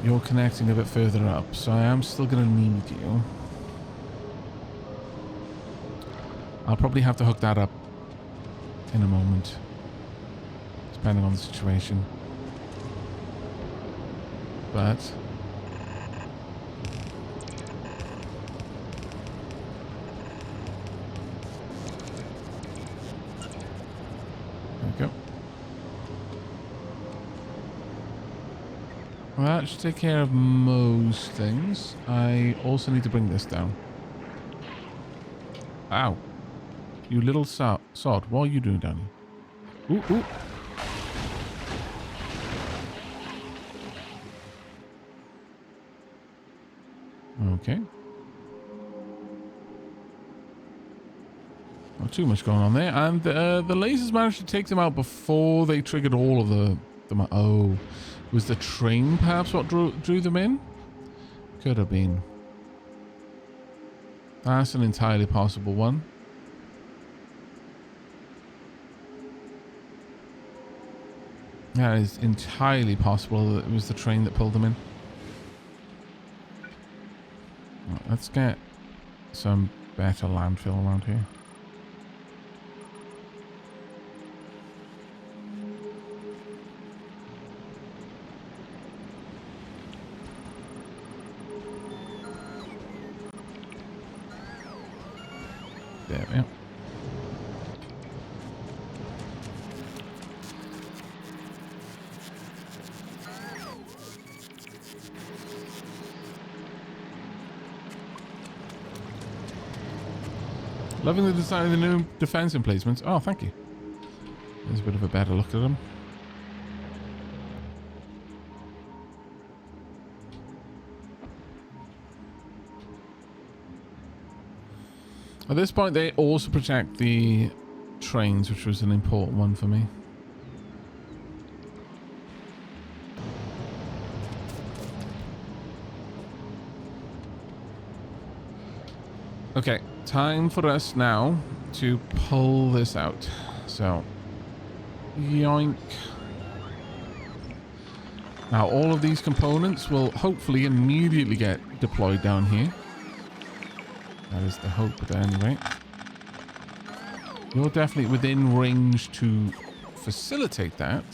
You're connecting a bit further up, so I am still going to need you. I'll probably have to hook that up in a moment, depending on the situation. But... there we go. Well, that should take care of most things. I also need to bring this down. Ow. You little sod. What are you doing down here? Ooh, ooh. Okay. Not too much going on there. And the lasers managed to take them out before they triggered all of them. Oh, was the train perhaps what drew them in? Could have been. That's an entirely possible one. That is entirely possible that it was the train that pulled them in. Right, let's get some better landfill around here. There we are. Loving the design of the new defense emplacements. Oh, thank you. There's a bit of a better look at them. At this point, they also protect the trains, which was an important one for me. Okay, time for us now to pull this out. So, yoink. Now, all of these components will hopefully immediately get deployed down here. That is the hope, at any rate. You're definitely within range to facilitate that.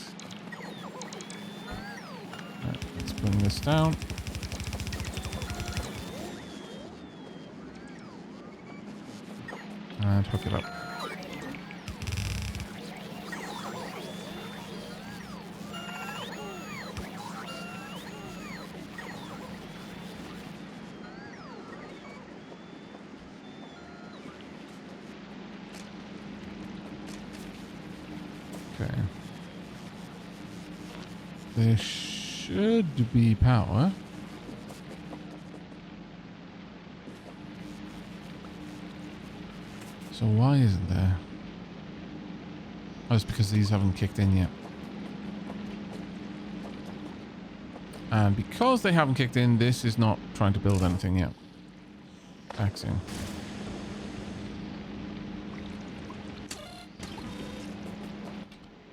Right, let's bring this down. And hook it up. Okay. There should be power. So why isn't there? Oh, it's because these haven't kicked in yet. And because they haven't kicked in, this is not trying to build anything yet. Taxing.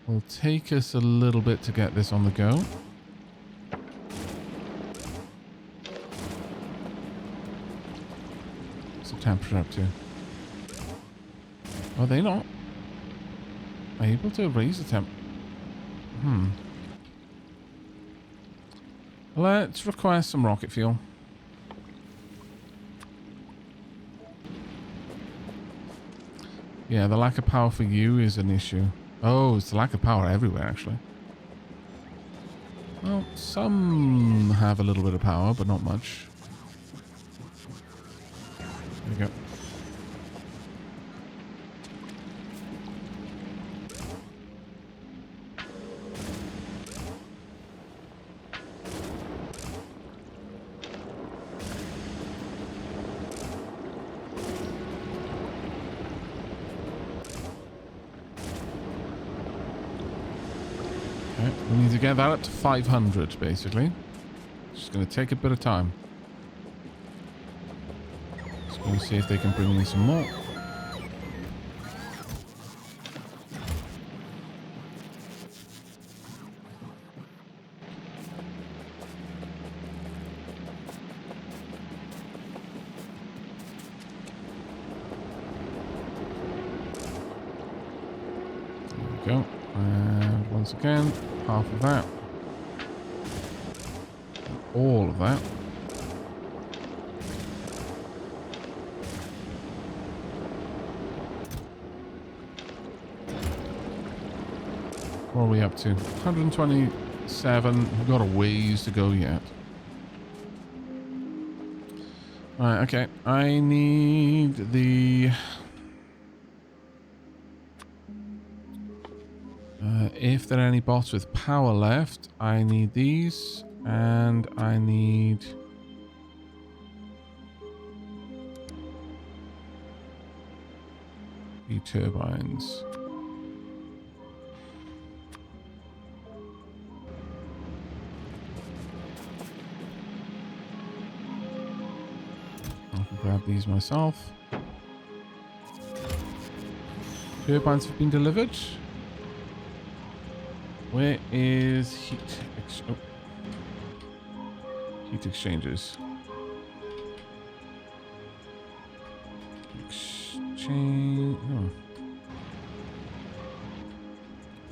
Will take us a little bit to get this on the go. What's the temperature up to? Are they not able to raise the temp? Let's request some rocket fuel. Yeah, the lack of power for you is an issue. Oh, it's the lack of power everywhere, actually. Well, some have a little bit of power, but not much. There we go. We need to get that up to 500, basically. Just going to take a bit of time. Just going to see if they can bring me some more. There we go. And once again, half of that. All of that. What are we up to? 127. We've got a ways to go yet. Right, okay. I need the If there are any bots with power left, I need these, and I need... the turbines. I can grab these myself. Turbines have been delivered. Where is heat? Heat exchangers. Oh.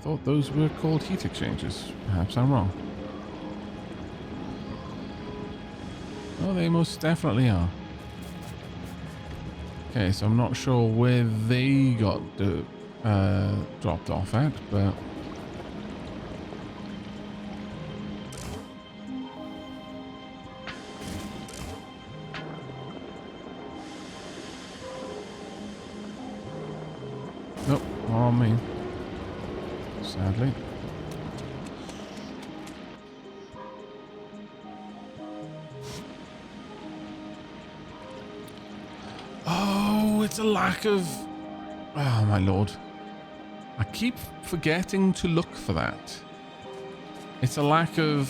Thought those were called heat exchangers. Perhaps I'm wrong. Oh, they most definitely are. Okay, so I'm not sure where they got dropped off at, but... Nope, not on me. Sadly. Oh, it's a lack of... Oh, my lord. I keep forgetting to look for that. It's a lack of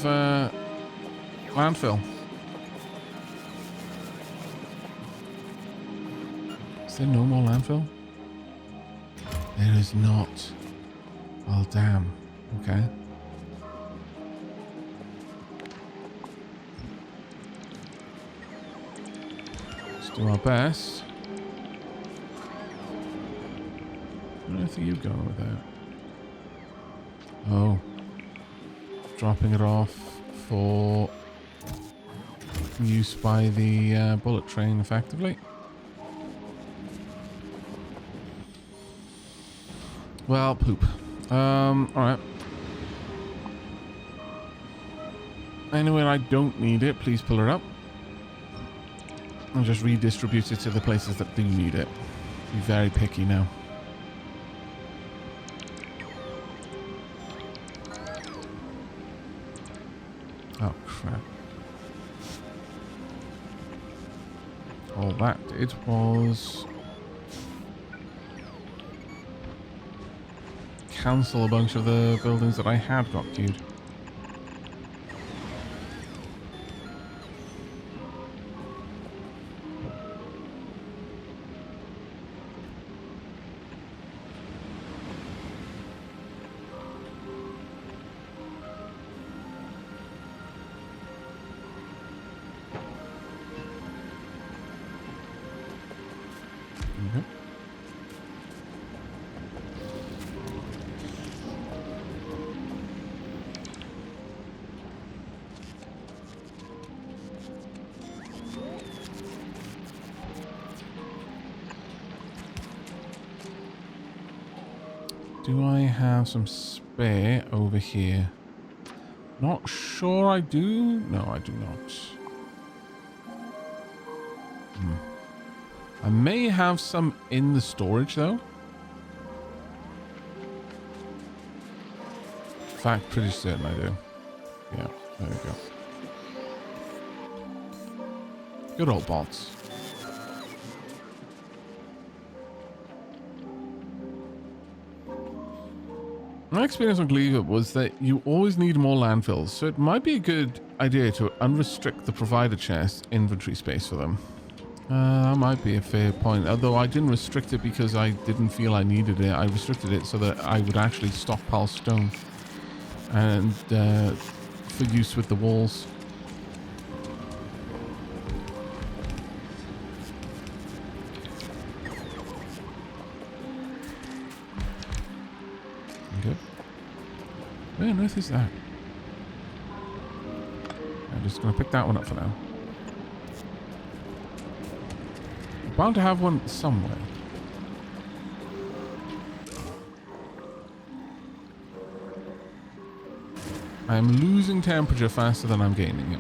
landfill. Is there no more landfill? There is not. Oh, damn. Okay. Let's do our best. Where are you going with that? Oh. Dropping it off for use by the bullet train, effectively. Well, poop. Alright. Anywhere I don't need it, please pull it up. And just redistribute it to the places that do need it. Be very picky now. Oh, crap. All that did was... cancel a bunch of the buildings that I had got queued. Okay. Do I have some spare over here? Not sure I do. No, I do not. I may have some in the storage, though. In fact, pretty certain I do. Yeah, there we go. Good old bots. My experience on Cleaver was that you always need more landfills, so it might be a good idea to unrestrict the provider chest inventory space for them. That might be a fair point, although I didn't restrict it because I didn't feel I needed it. I restricted it so that I would actually stockpile stone and for use with the walls. Where on earth is that? I'm just going to pick that one up for now. I'm bound to have one somewhere. I am losing temperature faster than I'm gaining it.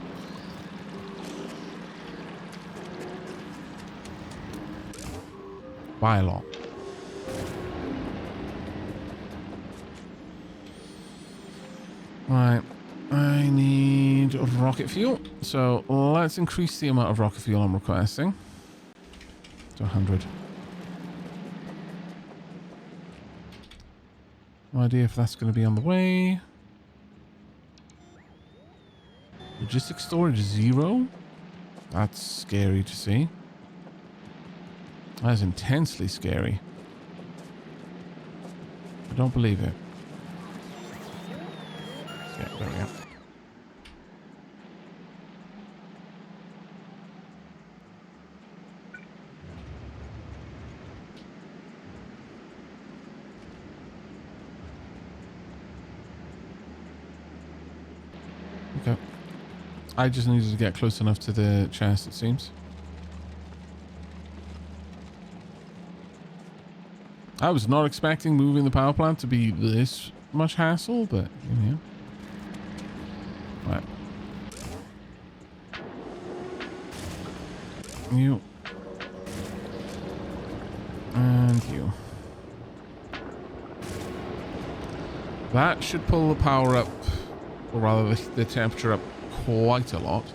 By a lot. Right. I need rocket fuel. So let's increase the amount of rocket fuel I'm requesting to 100. No idea if that's going to be on the way. Logistics storage 0. That's scary to see. That is intensely scary. I don't believe it. Yeah, there we go. Okay. I just needed to get close enough to the chest, it seems. I was not expecting moving the power plant to be this much hassle, but yeah. Right. You. And you. That should pull the power up, or rather the temperature up quite a lot.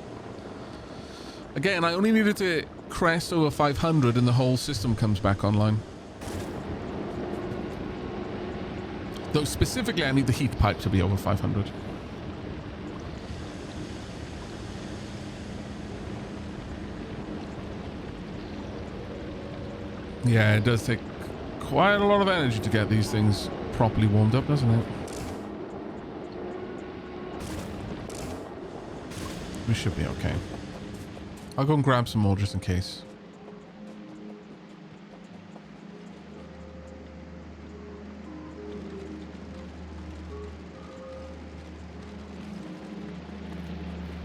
Again, I only needed to crest over 500 and the whole system comes back online. Though specifically, I need the heat pipe to be over 500. Yeah, it does take quite a lot of energy to get these things properly warmed up, doesn't it? We should be okay. I'll go and grab some more just in case.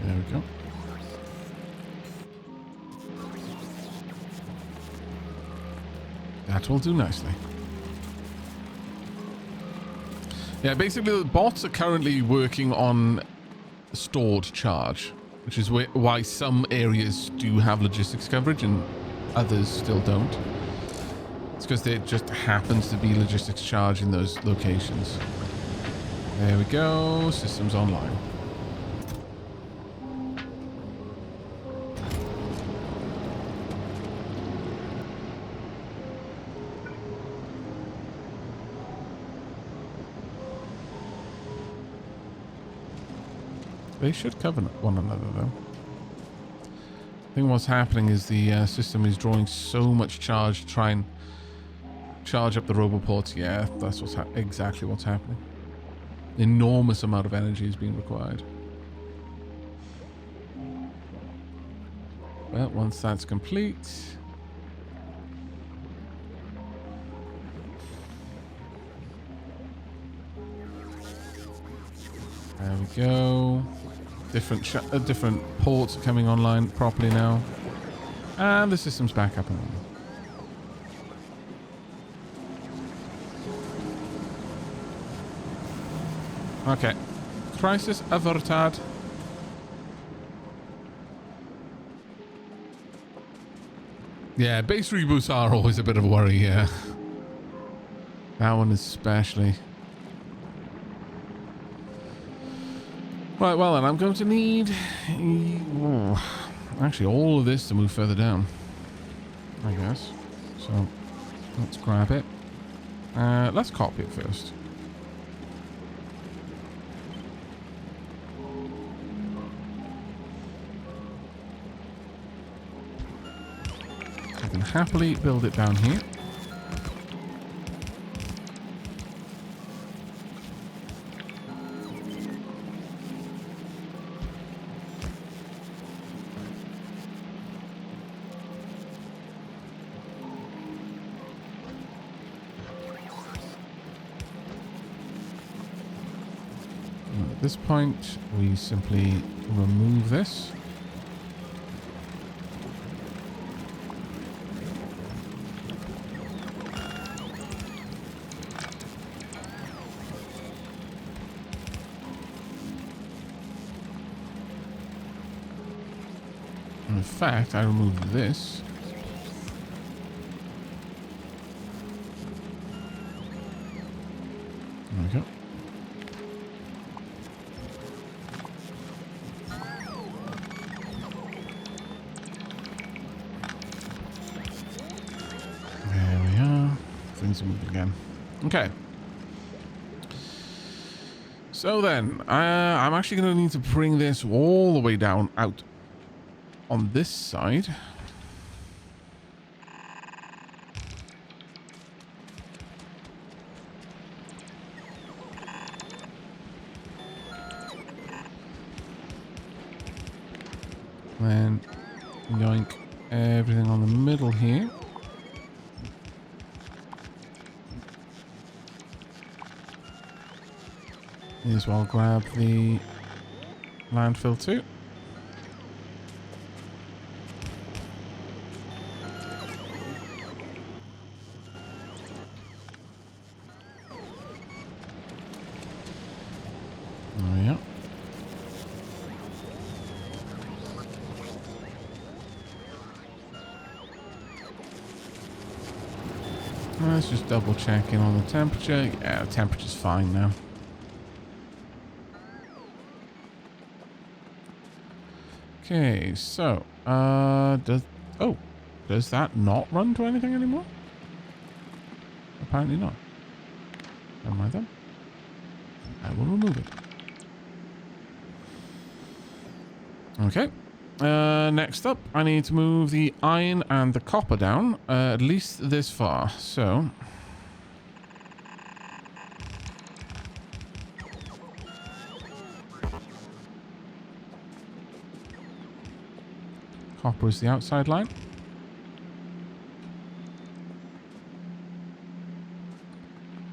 There we go. That will do nicely. Yeah, basically the bots are currently working on stored charge, which is why some areas do have logistics coverage and others still don't. It's because there just happens to be logistics charge in those locations. There we go. Systems online. They should cover one another, though. I think what's happening is the system is drawing so much charge to try and charge up the roboports. Yeah, that's exactly what's happening. Enormous amount of energy is being required. Well, once that's complete... There we go. Different ports are coming online properly now. And the system's back up and running. Okay. Crisis averted. Yeah, base reboots are always a bit of a worry, yeah. That one especially. Right, well then, I'm going to need... actually, all of this to move further down, I guess. So, let's grab it. Let's copy it first. I can happily build it down here. At this point, we simply remove this. In fact, I removed this. There we go. needs to move again. Okay. So then, I'm actually going to need to bring this all the way down out on this side. Then yoink everything on the middle here. May as well grab the landfill too. Oh yeah. Let's just double check in on the temperature. Yeah, the temperature's fine now. Okay, so, does that not run to anything anymore? Apparently not. Never mind then. I will remove it. Okay. Next up, I need to move the iron and the copper down, at least this far. So, copper is the outside line.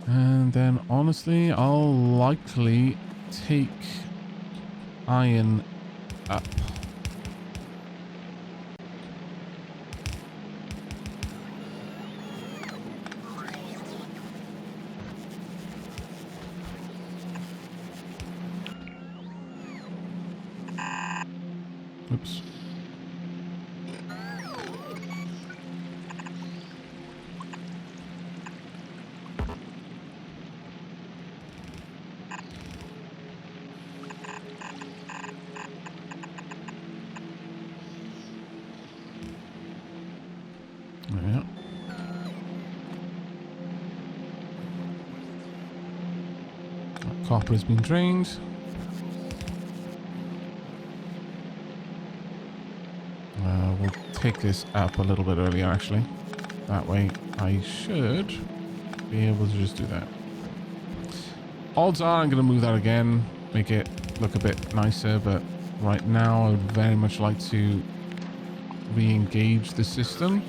And then, honestly, I'll likely take iron up. Oops. Yeah. Copper has been drained. We'll take this up a little bit earlier, actually. That way, I should be able to just do that. Odds are I'm going to move that again, make it look a bit nicer, but right now I would very much like to re-engage the system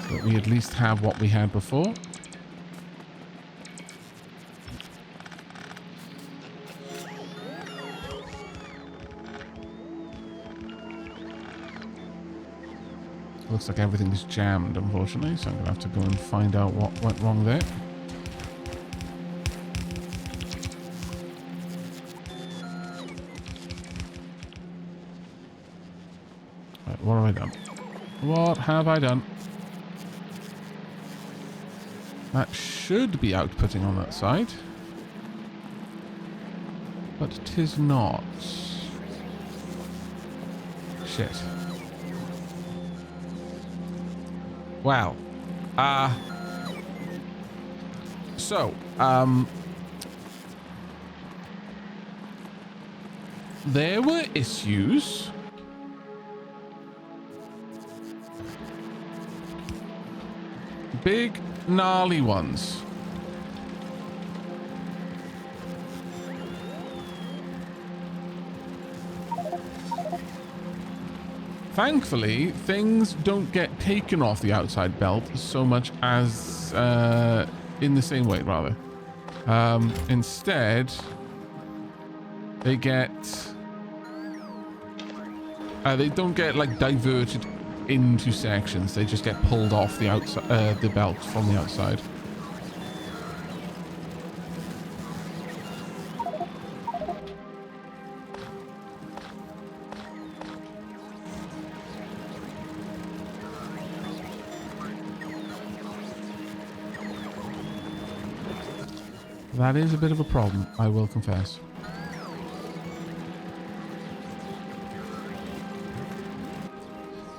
so that we at least have what we had before. Looks like everything's jammed, unfortunately, so I'm going to have to go and find out what went wrong there. Right, what have I done? What have I done? That should be outputting on that side. But 'tis not. Shit. Wow. There were issues. Big, gnarly ones. Thankfully, things don't get taken off the outside belt so much as in the same way, rather. Instead, they get they don't get like diverted into sections. They just get pulled off the outside, the belt from the outside. That is a bit of a problem, I will confess.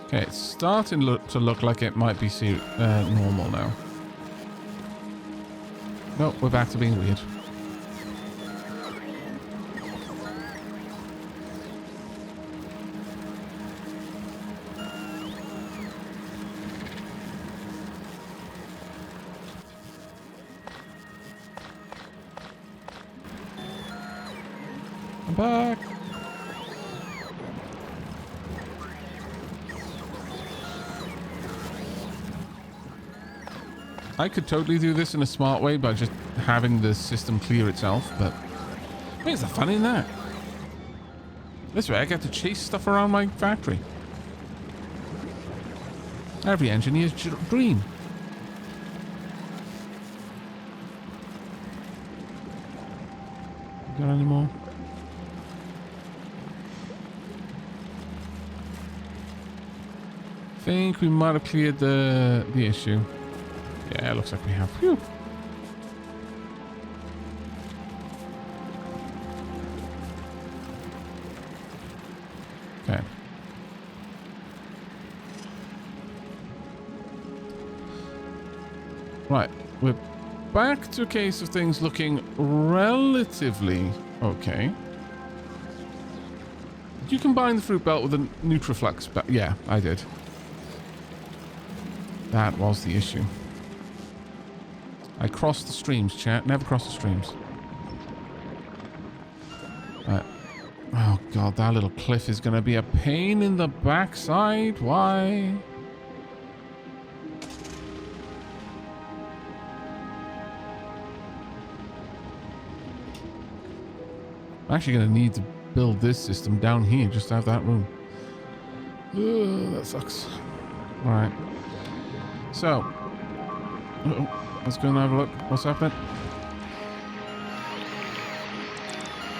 Okay, it's starting to look like it might be normal now. No, we're back to being weird. I'm back. I could totally do this in a smart way by just having the system clear itself, but where's the fun in that? This way I get to chase stuff around my factory. Every engineer's dream. Got any more? Think we might have cleared the issue. Yeah, it looks like we have. Phew. Okay. Right, we're back to a case of things looking relatively okay. Did you combine the fruit belt with a Nutriflux belt? Yeah, I did. That was the issue. I crossed the streams, chat. Never cross the streams. Oh god, that little cliff is going to be a pain in the backside. Why? I'm actually going to need to build this system down here just to have that room. Ugh, that sucks. Alright. So. Let's go and have a look. What's happening?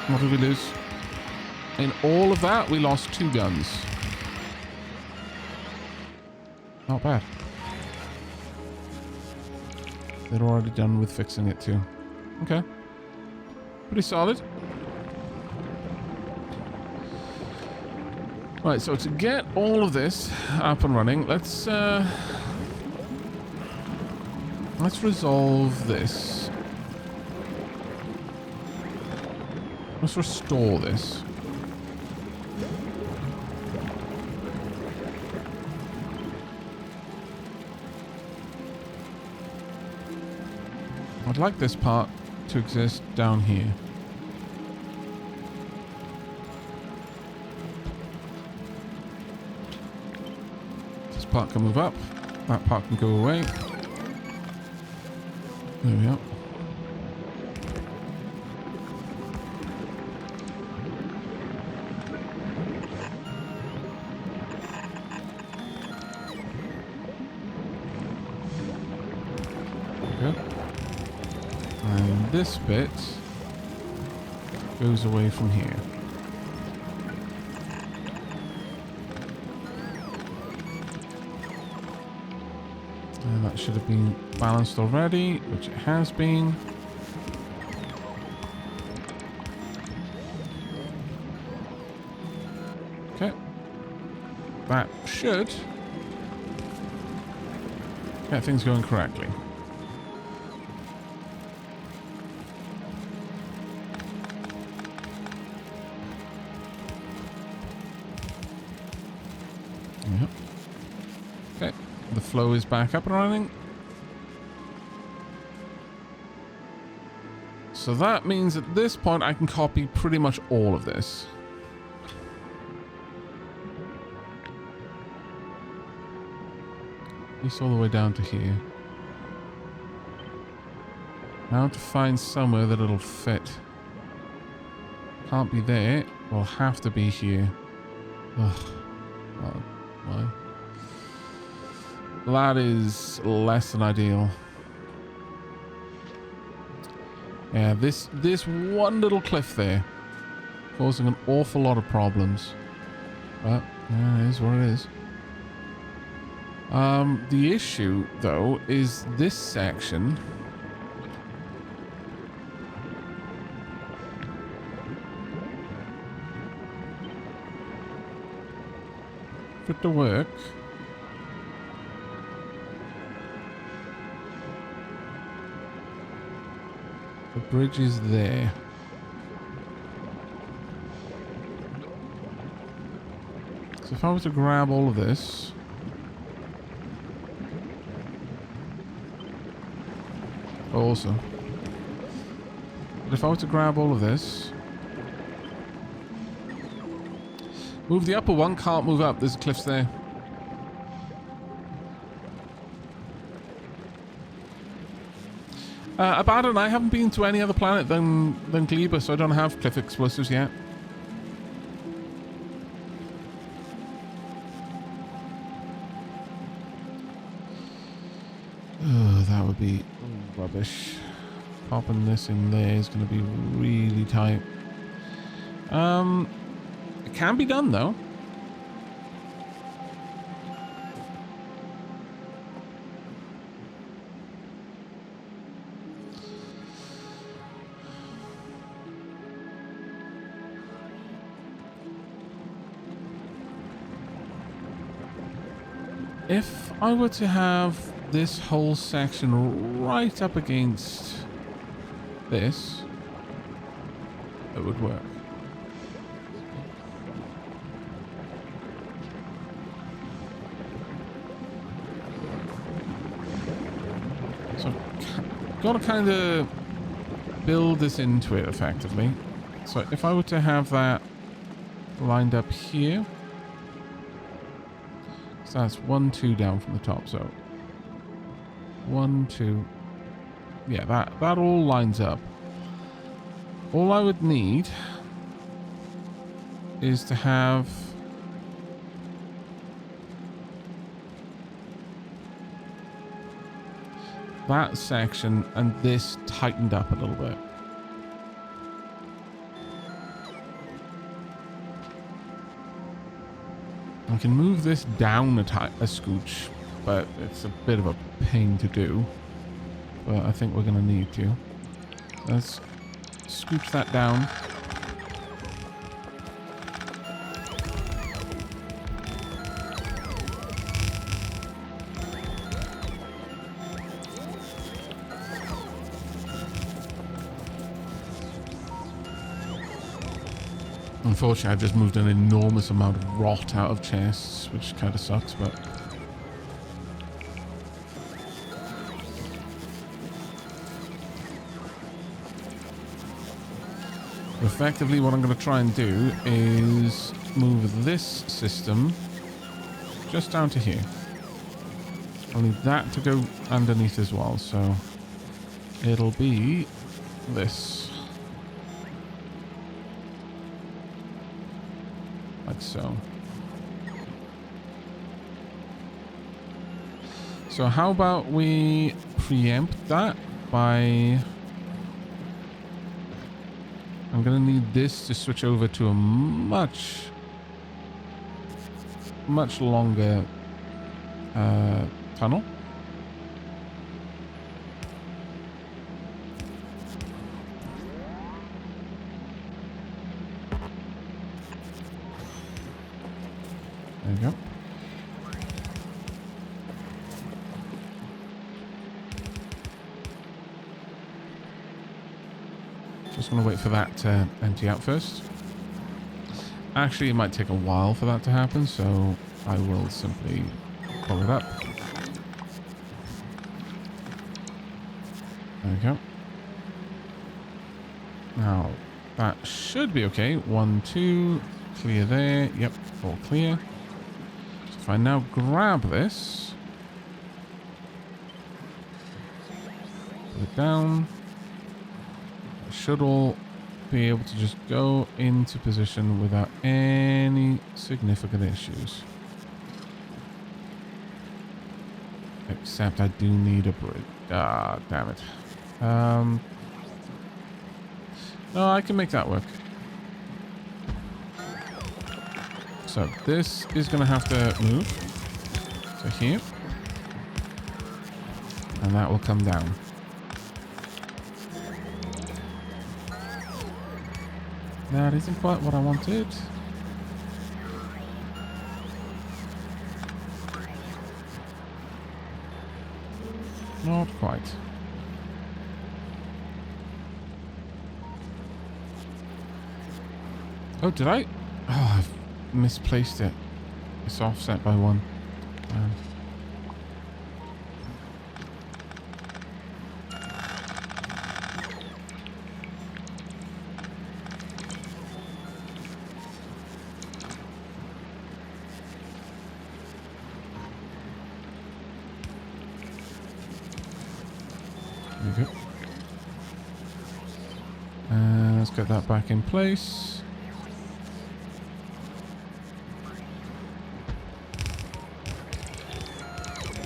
What did we lose? In all of that, we lost 2 guns. Not bad. They're already done with fixing it too. Okay. Pretty solid. Right, so to get all of this up and running, let's resolve this. Let's restore this. I'd like this part to exist down here. This part can move up. That part can go away. There we go. Okay. And this bit goes away from here. And that should have been balanced already, which it has been. Okay. That should get things going correctly. Yep. Okay. The flow is back up and running. So that means at this point I can copy pretty much all of this. At least all the way down to here. Now to find somewhere that it'll fit. Can't be there. Will have to be here. Ugh. Well, why? That is less than ideal. Yeah, this one little cliff there causing an awful lot of problems. But yeah, it is what it is. The issue though is this section. For it to work. bridge is there. So if I were to grab all of this... Awesome. But if I were to grab all of this... Move the upper one, can't move up. There's cliffs there. Abaddon, I haven't been to any other planet than Gleba, so I don't have cliff explosives yet. Oh, that would be rubbish. Popping this in there is going to be really tight. It can be done, though. If I were to have this whole section right up against this, it would work. So I've got to kind of build this into it effectively. So if I were to have that lined up here, so that's 1, 2 down from the top. So 1, 2, yeah, that all lines up. All I would need is to have that section and this tightened up a little bit. I can move this down a scooch, but it's a bit of a pain to do. But I think we're going to need to. Let's scooch that down. Unfortunately, I've just moved an enormous amount of rot out of chests, which kind of sucks, but... effectively, what I'm going to try and do is move this system just down to here. I'll need that to go underneath as well, so it'll be this. Like so. So how about we preempt that by... I'm going to need this to switch over to a much longer tunnel. There you go. Just want to wait for that to empty out first. Actually, it might take a while for that to happen, so I will simply pull it up. There we go. Now, that should be okay. 1, 2, clear there. Yep, all clear. So if I now grab this, put it down, I should all be able to just go into position without any significant issues. Except I do need a bridge. Ah, damn it. No, I can make that work. So this is going to have to move to here. And that will come down. That isn't quite what I wanted. Not quite. Oh, did I? Oh, I've misplaced it. It's offset by 1. There we go. Let's get that back in place.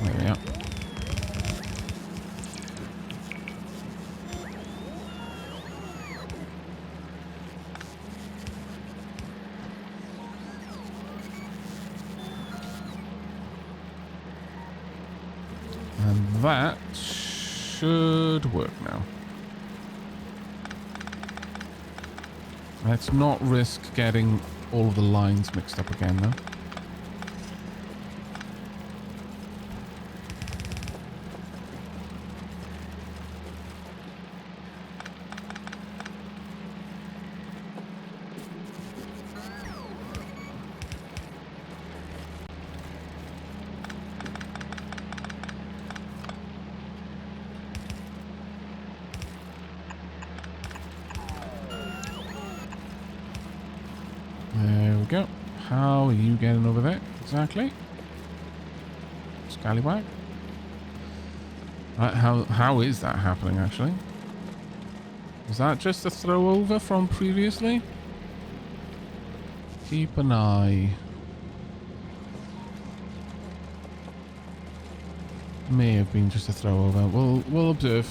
There we are. And that should work now. Let's not risk getting all of the lines mixed up again, though. There we go. How are you getting over there? Exactly. Scallywag. Right, how is that happening, actually? Is that just a throw over from previously? Keep an eye. May have been just a throw over. We'll observe.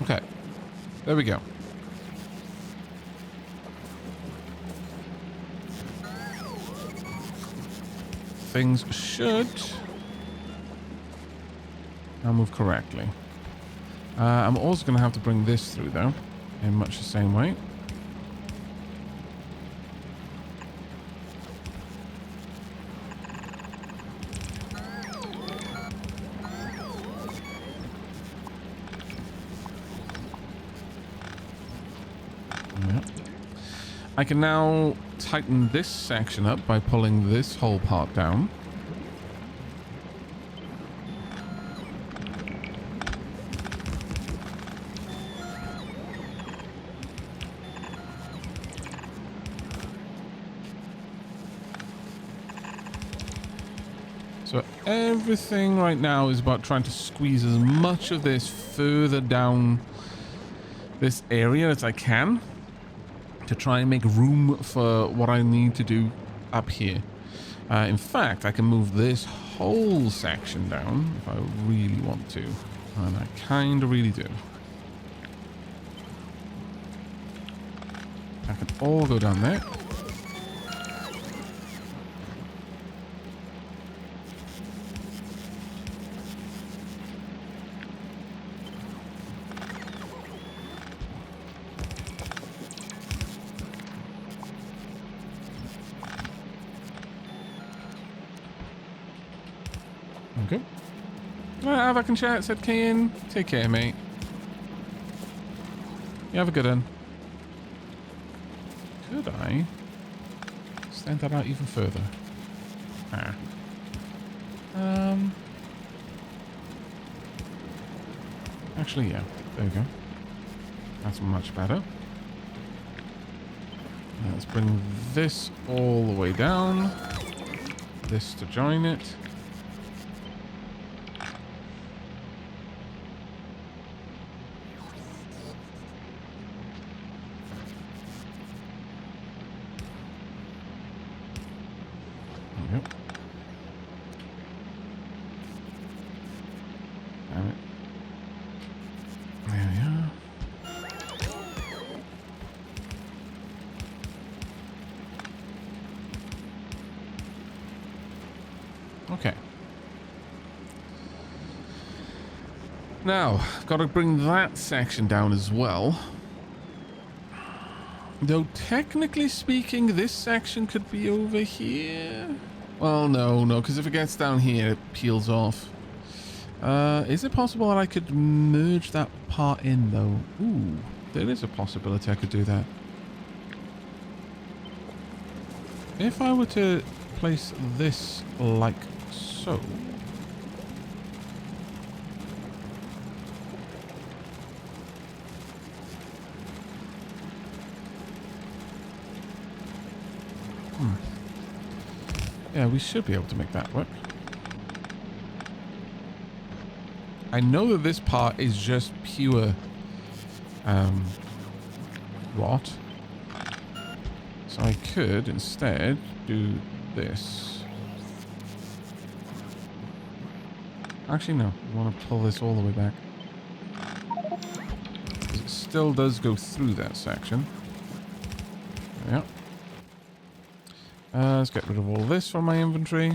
Okay, there we go. Things should now move correctly. I'm also going to have to bring this through, though, in much the same way. I can now tighten this section up by pulling this whole part down. So everything right now is about trying to squeeze as much of this further down this area as I can, to try and make room for what I need to do up here. In fact, I can move this whole section down if I really want to. And I kind of really do. I can all go down there. Okay. Aavak and chat said Kane. Take care, mate. You have a good one. Could I extend that out even further? Actually, yeah. There we go. That's much better. Let's bring this all the way down. This to join it. Okay. Now, I've got to bring that section down as well. Though, technically speaking, this section could be over here. Well, no, because if it gets down here, it peels off. Is it possible that I could merge that part in, though? Ooh, there is a possibility I could do that. If I were to place this like so... Yeah, we should be able to make that work. I know that this part is just pure rot. So I could instead do this. Actually, no. I want to pull this all the way back. It still does go through that section. Yeah. Let's get rid of all this from my inventory.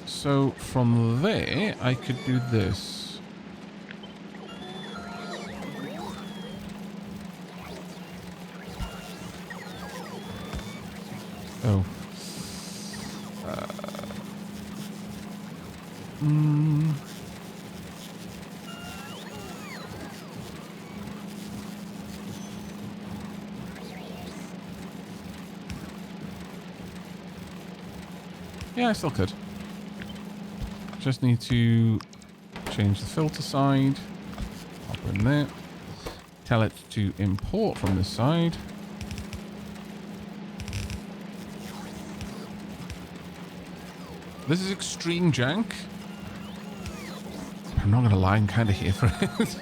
So from there, I could do this. Oh. Yeah, I still could. Just need to change the filter side. Pop in there. Tell it to import from this side. This is extreme jank. I'm not going to lie, I'm kind of here for it.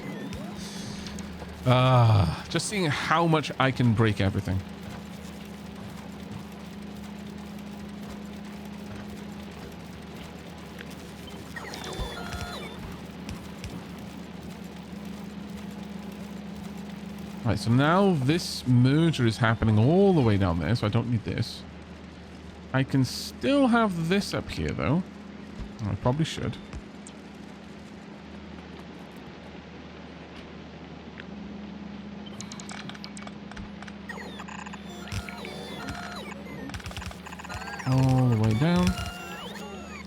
Just seeing how much I can break everything. Right, so now this merger is happening all the way down there, so I don't need this. I can still have this up here, though. I probably should. All the way down.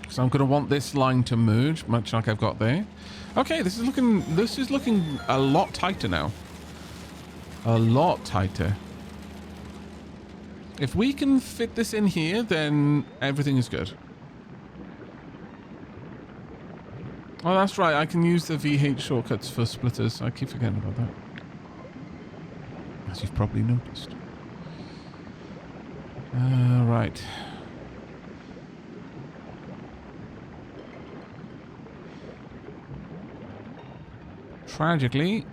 So I'm going to want this line to merge, much like I've got there. Okay, this is looking a lot tighter now. A lot tighter. If we can fit this in here, then everything is good. Oh, that's right. I can use the VH shortcuts for splitters. I keep forgetting about that. As you've probably noticed. Right. Tragically,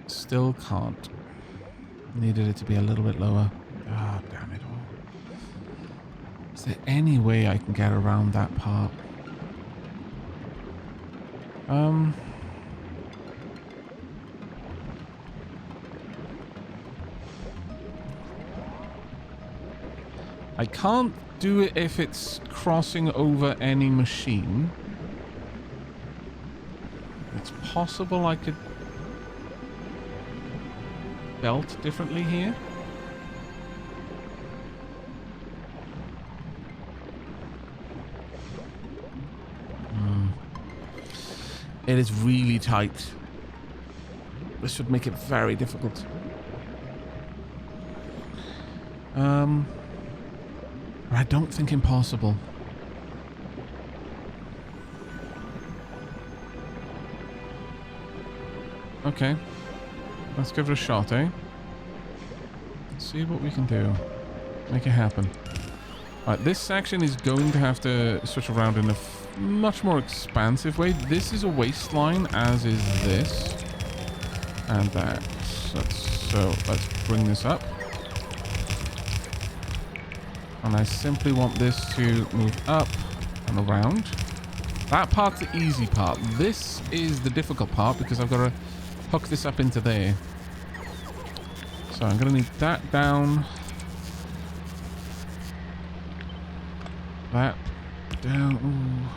still can't. Needed it to be a little bit lower. Ah, damn it all. Is there any way I can get around that part? I can't do it if it's crossing over any machine. It's possible I could belt differently here. It is really tight. This would make it very difficult. I don't think impossible. Okay. Let's give it a shot, eh? Let's see what we can do. Make it happen. Alright, this section is going to have to switch around in a much more expansive way. This is a waistline, as is this. And that. So let's bring this up. And I simply want this to move up and around. That part's the easy part. This is the difficult part because I've got to hook this up into there. So I'm going to need that down. That down. Ooh.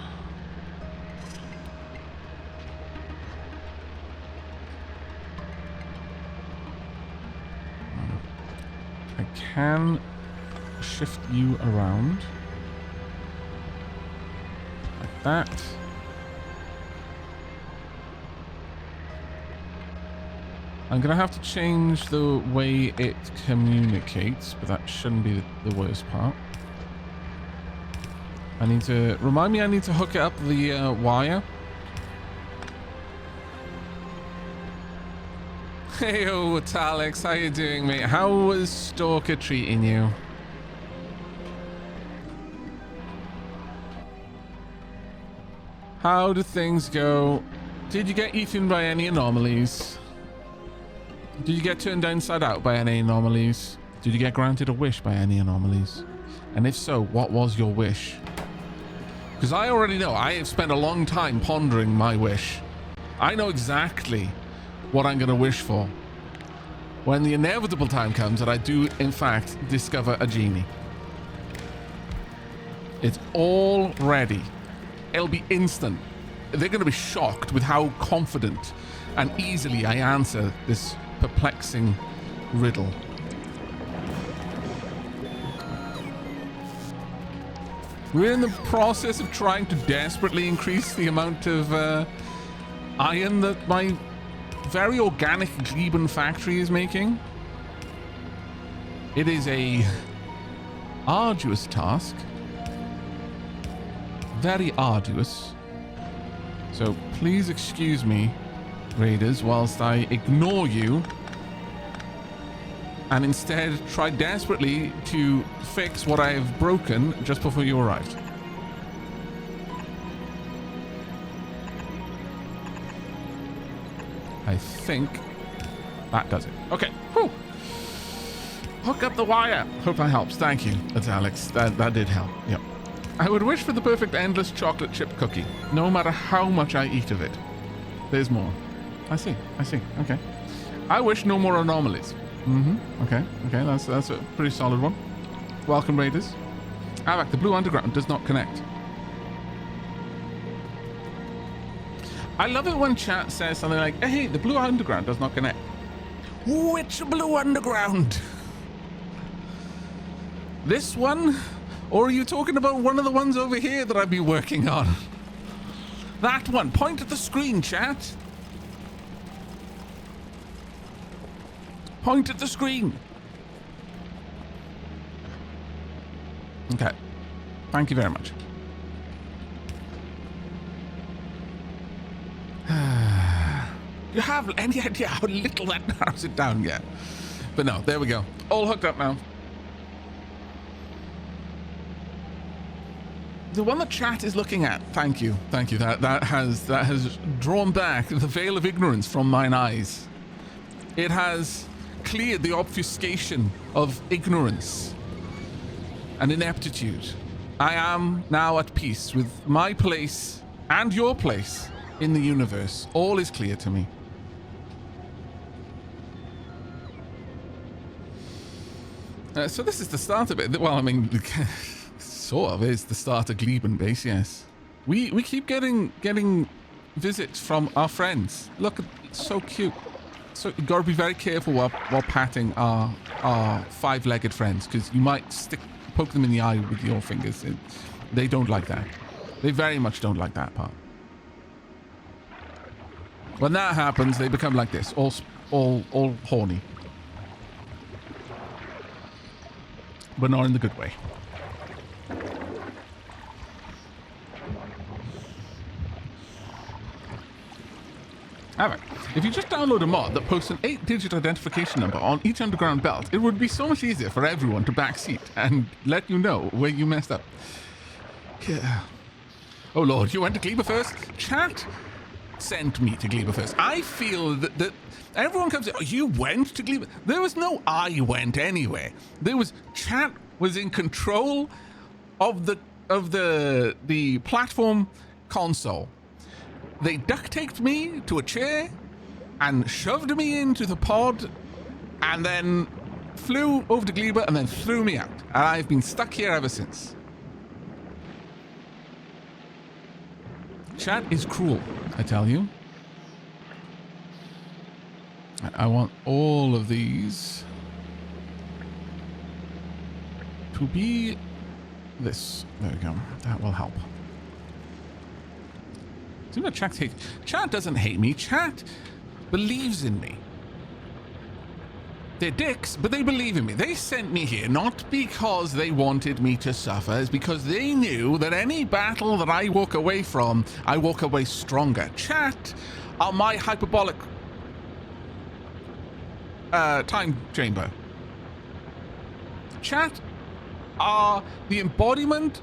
I can shift you around. Like that. I'm going to have to change the way it communicates, but that shouldn't be the worst part. I need to... Remind me I need to hook up the wire. Hey, it's Alex. How you doing, mate? How was Stalker treating you? How did things go? Did you get eaten by any anomalies? Did you get turned inside out by any anomalies? Did you get granted a wish by any anomalies? And if so, what was your wish? Because I already know. I have spent a long time pondering my wish. I know exactly what I'm going to wish for when the inevitable time comes that I do, in fact, discover a genie. It's all ready. It'll be instant. They're going to be shocked with how confident and easily I answer this perplexing riddle. We're in the process of trying to desperately increase the amount of iron that my very organic Gleben factory is making. It is a arduous task. Very arduous. So please excuse me, raiders, whilst I ignore you and instead try desperately to fix what I have broken just before you arrived. I think that does it. Okay. Whew. Hook up the wire. Hope that helps. Thank you. That's Alex. That did help. Yep. I would wish for the perfect endless chocolate chip cookie, no matter how much I eat of it. There's more. I see. Okay. I wish no more anomalies. Okay. That's a pretty solid one. Welcome, raiders. Aavak, the blue underground does not connect. I love it when chat says something like, hey, the blue underground does not connect. Which blue underground? This one? Or are you talking about one of the ones over here that I've been working on? That one. Point at the screen, chat. Point at the screen. Okay. Thank you very much. You have any idea how little that narrows it down yet? But no, there we go. All hooked up now. The one that chat is looking at. Thank you. That has drawn back the veil of ignorance from mine eyes. It has cleared the obfuscation of ignorance and ineptitude. I am now at peace with my place and your place in the universe. All is clear to me. So this is the start of it. Well, I mean, sort of is the start of Gleben base, yes. We keep getting visits from our friends. Look, it's so cute. So you gotta be very careful while patting our five-legged friends, because you might poke them in the eye with your fingers. They don't like that. They very much don't like that part. When that happens, they become like this, all horny. But not in the good way. Aavak, if you just download a mod that posts an 8-digit identification number on each underground belt, it would be so much easier for everyone to backseat and let you know where you messed up. Yeah. Oh lord, you went to Gleba first? Chat sent me to Gleba first. I feel that everyone comes in, oh, you went to Gleba? There was no I went anywhere. There was, chat was in control of the platform console. They duct taped me to a chair and shoved me into the pod and then flew over to Gleba and then threw me out. And I've been stuck here ever since. Chat is cruel, I tell you. I want all of these. to be this. There we go. That will help. Seems like Chat doesn't hate me. Chat believes in me. They're dicks, but they believe in me. They sent me here not because they wanted me to suffer, it's because they knew that any battle that I walk away from, I walk away stronger. Chat are my hyperbolic time chamber. Chat are the embodiment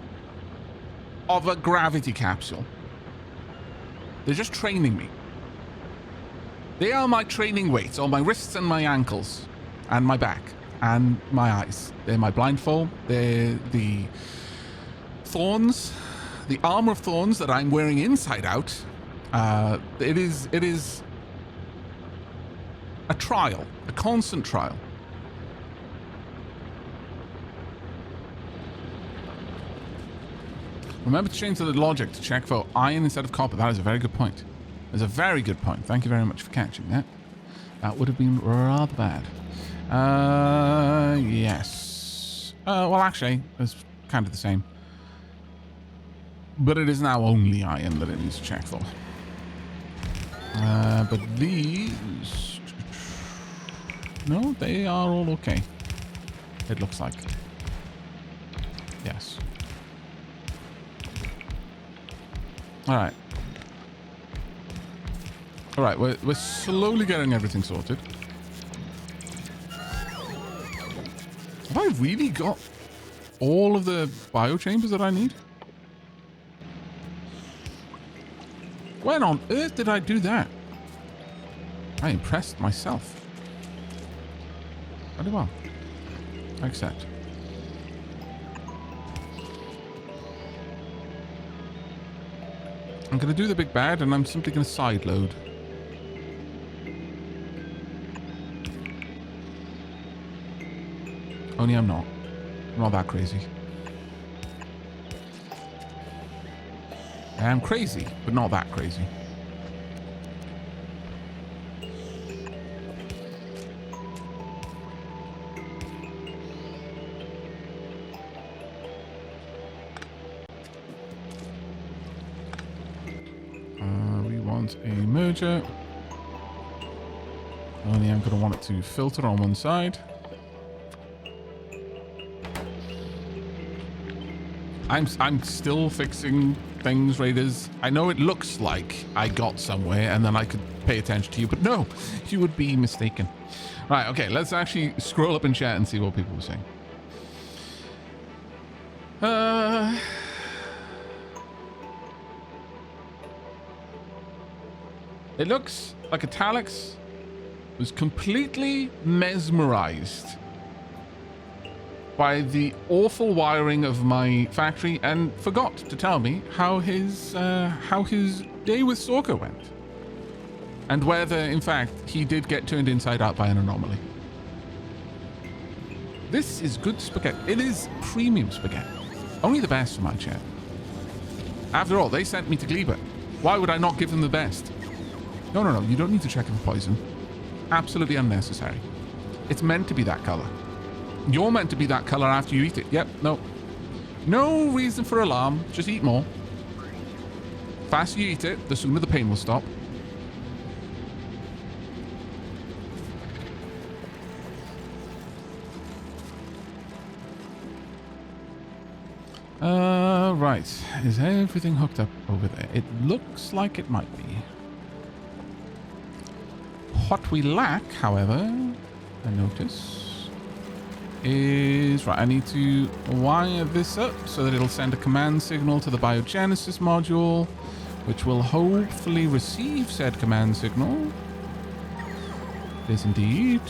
of a gravity capsule. They're just training me. They are my training weights on my wrists and my ankles. And my back and my eyes. They're my blindfold. They're the thorns, the armor of thorns that I'm wearing inside out. It is a trial, a constant trial. Remember to change the logic to check for iron instead of copper. That is a very good point. That's a very good point. Thank you very much for catching that. That would have been rather bad. Yes. Well, actually, it's kind of the same. But it is now only iron that it needs to check for. But these... No, they are all okay. It looks like. Yes. Alright. Alright, we're slowly getting everything sorted. Have I really got all of the biochambers that I need? When on earth did I do that? I impressed myself. Very well. I accept. I'm going to do the big bad and I'm simply going to side load. Only I'm not. I'm not that crazy. I am crazy, but not that crazy. We want a merger. Only I'm going to want it to filter on one side. I'm still fixing things, Raiders. I know it looks like I got somewhere and then I could pay attention to you, but no, you would be mistaken. Right, okay, let's actually scroll up in chat and see what people were saying. It looks like Italic's was completely mesmerized by the awful wiring of my factory and forgot to tell me how his day with Sorka went. And whether, in fact, he did get turned inside out by an anomaly. This is good spaghetti. It is premium spaghetti. Only the best for my chat. After all, they sent me to Gleba. Why would I not give them the best? No, you don't need to check for poison. Absolutely unnecessary. It's meant to be that color. You're meant to be that color after you eat it. Yep, no. No reason for alarm. Just eat more. The faster you eat it, the sooner the pain will stop. Right. Is everything hooked up over there? It looks like it might be. What we lack, however, I notice, is... Right, I need to wire this up so that it'll send a command signal to the biogenesis module, which will hopefully receive said command signal. Yes, indeed.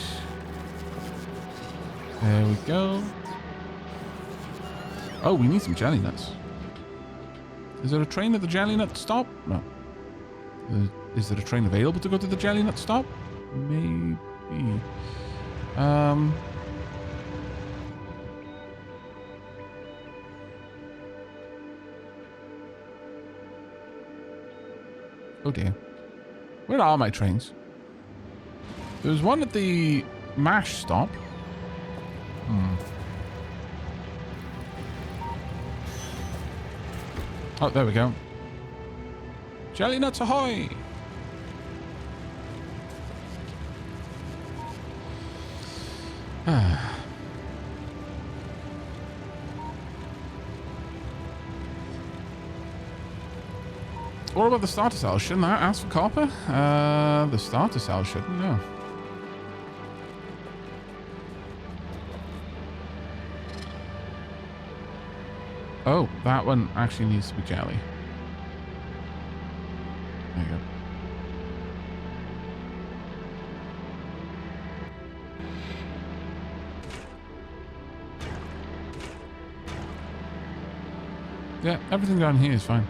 There we go. Oh, we need some jelly nuts. Is there a train at the jelly nut stop? No. Is there a train available to go to the jelly nut stop? Maybe. Oh dear. Where are my trains? There's one at the MASH stop. Oh, there we go. Jelly nuts ahoy! What about the starter cell? Shouldn't that ask for copper? The starter cell shouldn't, no. Oh, that one actually needs to be jelly. There you go. Yeah, everything down here is fine.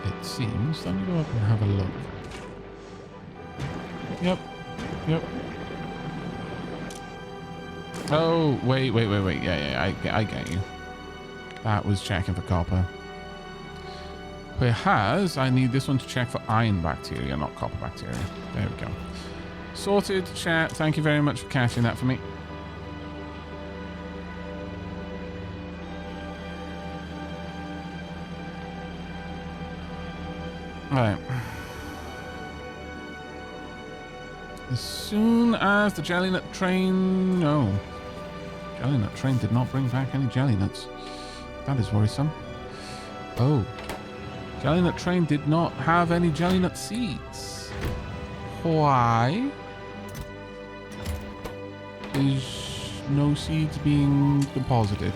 It seems. Let me go up and have a look. Yep. Yep. Oh, wait. Yeah, I get you. That was checking for copper. Whereas I need this one to check for iron bacteria, not copper bacteria. There we go. Sorted, chat. Thank you very much for catching that for me. Alright. As soon as the jelly nut train... No. Jelly nut train did not bring back any jelly nuts. That is worrisome. Oh. Jelly nut train did not have any jelly nut seeds. Why is no seeds being deposited?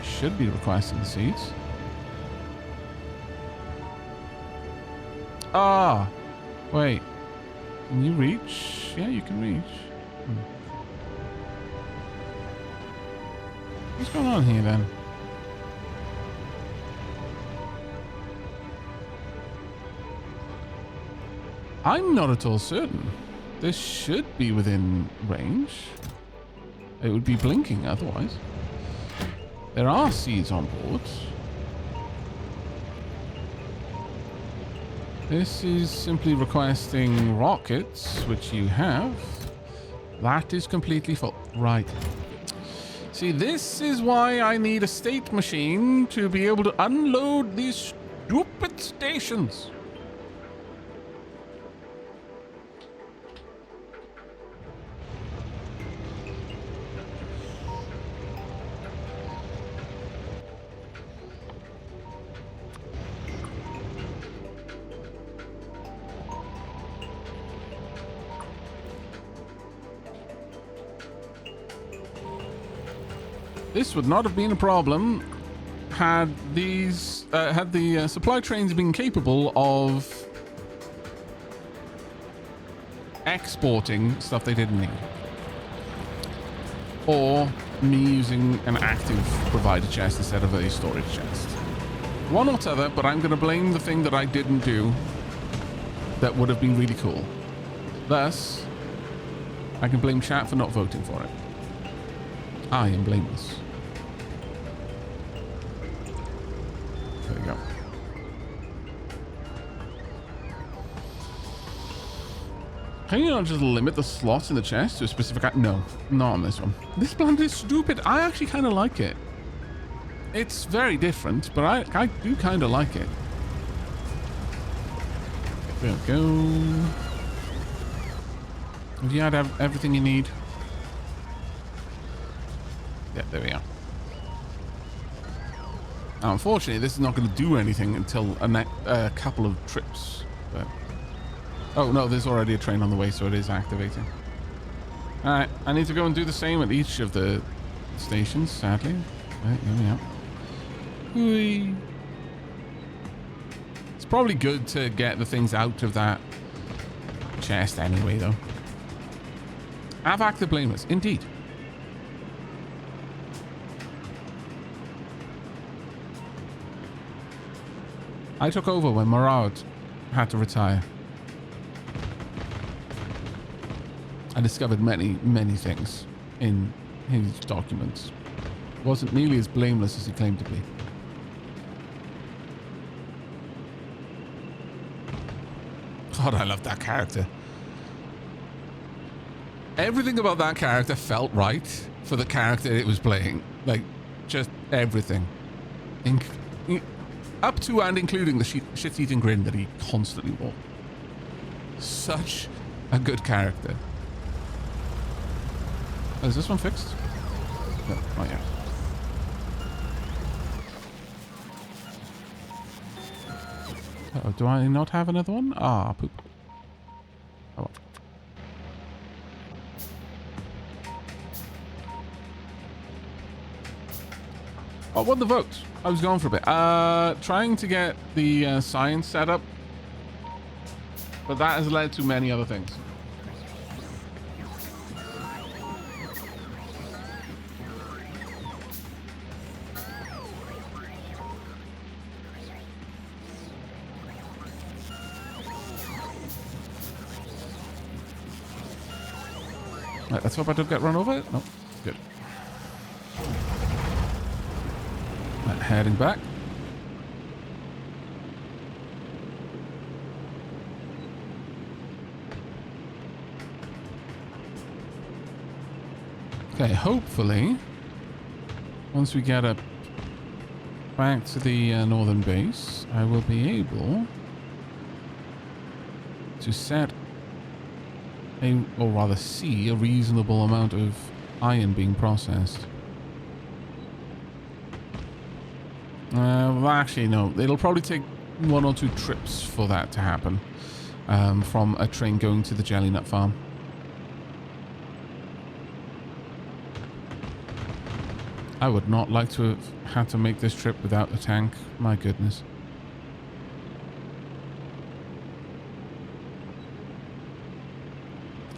Should be requesting the seeds. Ah, wait. Can you reach? Yeah, you can reach. What's going on here then? I'm not at all certain. This should be within range. It would be blinking otherwise. There are seeds on board. This is simply requesting rockets, which you have. That is completely full. Right. See, this is why I need a state machine to be able to unload these stupid stations. This would not have been a problem had these had the supply trains been capable of exporting stuff they didn't need, or me using an active provider chest instead of a storage chest. One or t'other, but I'm going to blame the thing that I didn't do that would have been really cool. Thus, I can blame chat for not voting for it. I am blameless. There we go. Can you not just limit the slots in the chest to a specific... No, not on this one. This planet is stupid. I actually kind of like it. It's very different, but I do kind of like it. There we go. Have you had everything you need? Yeah, there we are. Now, unfortunately, this is not going to do anything until a couple of trips. But... Oh, no, there's already a train on the way, so it is activating. Alright, I need to go and do the same at each of the stations, sadly. Right, here we are. Whee. It's probably good to get the things out of that chest anyway, though. Aavak the Blameless, indeed. I took over when Murad had to retire. I discovered many, many things in his documents. Wasn't nearly as blameless as he claimed to be. God, I love that character. Everything about that character felt right for the character it was playing. Like, just everything. Up to and including the shit-eating grin that he constantly wore. Such a good character. Oh, is this one fixed? No, not yet. Uh-oh, do I not have another one? Ah, poop. Oh, well. Oh, won the vote. I was going for a bit. Trying to get the science set up, but that has led to many other things. Right, let's hope I don't get run over. No, good. Right, heading back. Okay, hopefully, once we get up back to the northern base, I will be able to set or rather see a reasonable amount of iron being processed. Well, actually, no. It'll probably take 1 or 2 trips for that to happen from a train going to the jelly nut farm. I would not like to have had to make this trip without a tank. My goodness.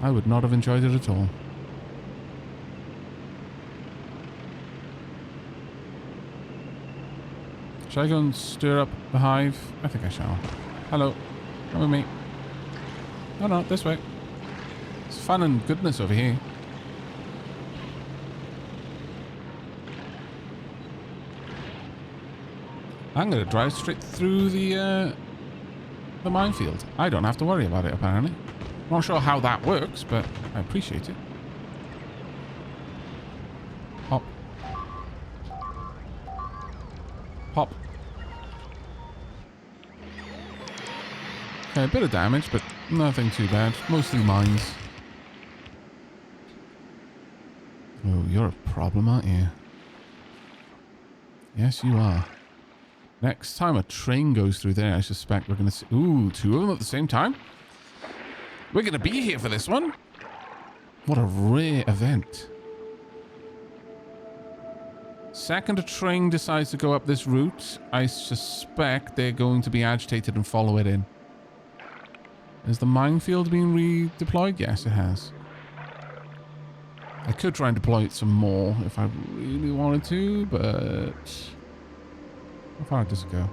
I would not have enjoyed it at all. Shall I go and stir up the hive? I think I shall. Hello. Come with me. Oh no, this way. It's fun and goodness over here. I'm going to drive straight through the minefield. I don't have to worry about it, apparently. Not sure how that works, but I appreciate it. Hop. Hop. Okay, a bit of damage, but nothing too bad. Mostly mines. Oh, you're a problem, aren't you? Yes, you are. Next time a train goes through there, I suspect we're going to see... Ooh, 2 of them at the same time? We're going to be here for this one. What a rare event. Second a train decides to go up this route, I suspect they're going to be agitated and follow it in. Has the minefield been redeployed? Yes, it has. I could try and deploy it some more if I really wanted to, but... How far does it go?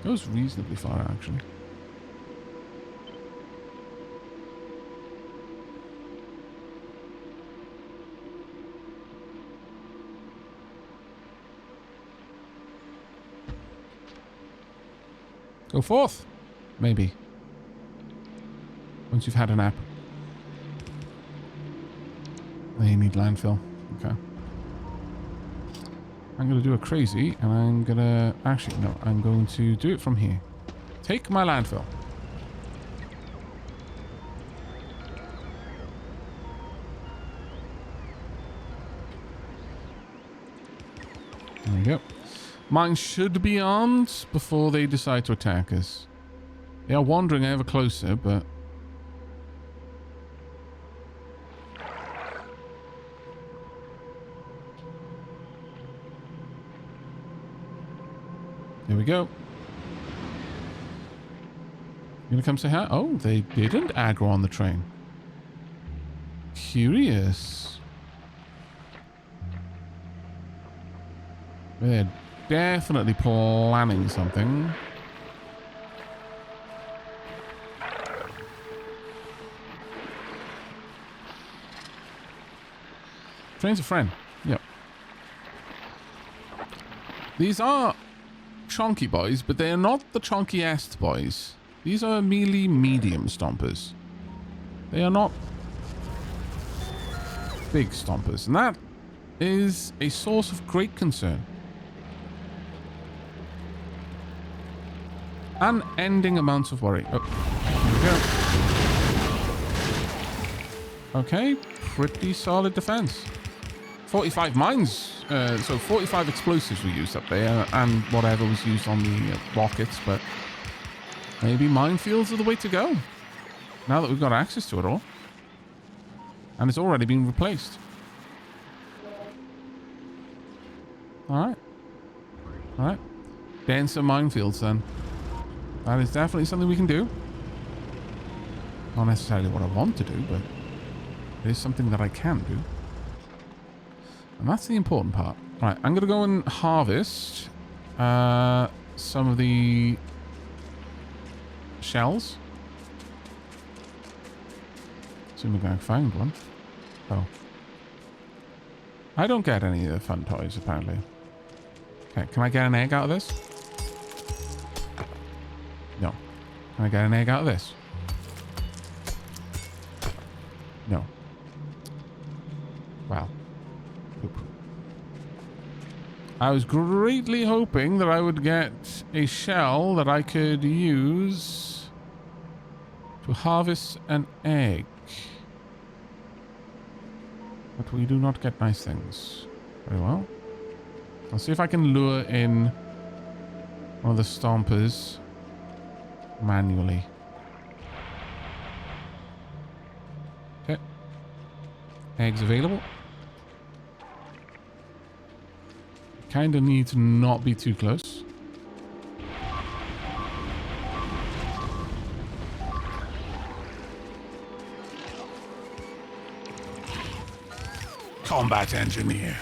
It goes reasonably far, actually. Go forth. Maybe. Once you've had a nap. They need landfill. Okay. I'm going to do a crazy, and I'm going to... Actually, no. I'm going to do it from here. Take my landfill. There we go. Mine should be armed before they decide to attack us. They are wandering ever closer, but... There we go. You gonna come say hi? Oh, they didn't aggro on the train. Curious. They're definitely planning something. Train's a friend. Yep. These are chonky boys, but they are not the chonkiest boys. These are merely medium stompers. They are not big stompers. And that is a source of great concern. Unending amounts of worry. Oh, here we go. Okay, pretty solid defense. 45 mines, so 45 explosives were used up there, and whatever was used on the rockets, but maybe minefields are the way to go, now that we've got access to it all. And it's already been replaced. Alright. Alright. Denser minefields then. That is definitely something we can do. Not necessarily what I want to do, but it is something that I can do. And that's the important part. Right, I'm going to go and harvest some of the shells. Assume we're going to find one. Oh. I don't get any of the fun toys, apparently. Okay, can I get an egg out of this? No. Can I get an egg out of this? No. Wow. Oop. I was greatly hoping that I would get a shell that I could use to harvest an egg. But we do not get nice things. Very well. I'll see if I can lure in one of the stompers manually. Okay. Eggs available. Kind of need to not be too close. Combat engineer.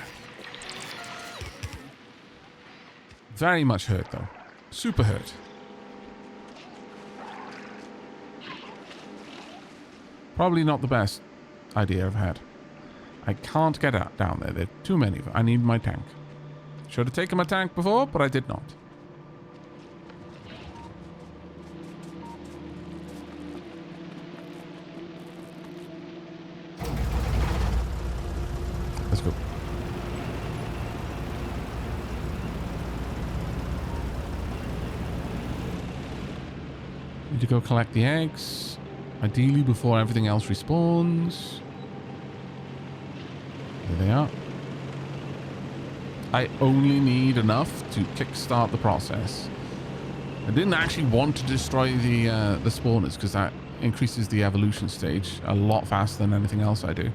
Very much hurt though. Super hurt. Probably not the best idea I've had. I can't get out down there. There are too many. I need my tank. Should have taken my tank before, but I did not. Let's go. Need to go collect the eggs. Ideally before everything else respawns. There they are. I only need enough to kickstart the process. I didn't actually want to destroy the spawners because that increases the evolution stage a lot faster than anything else I do.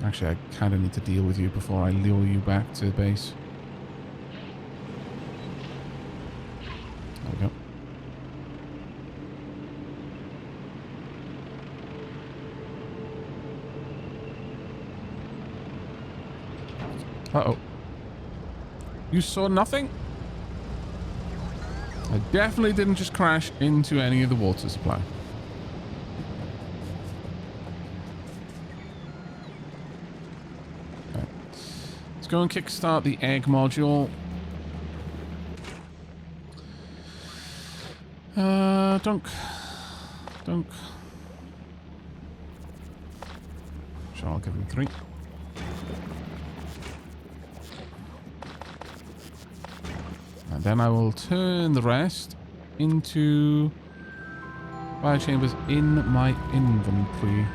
Actually, I kind of need to deal with you before I lure you back to the base. There we go. Uh-oh. You saw nothing? I definitely didn't just crash into any of the water supply. Okay. Let's go and kickstart the egg module. Dunk. Dunk. Sure, I'll give him 3. And then I will turn the rest into fire chambers in my inventory.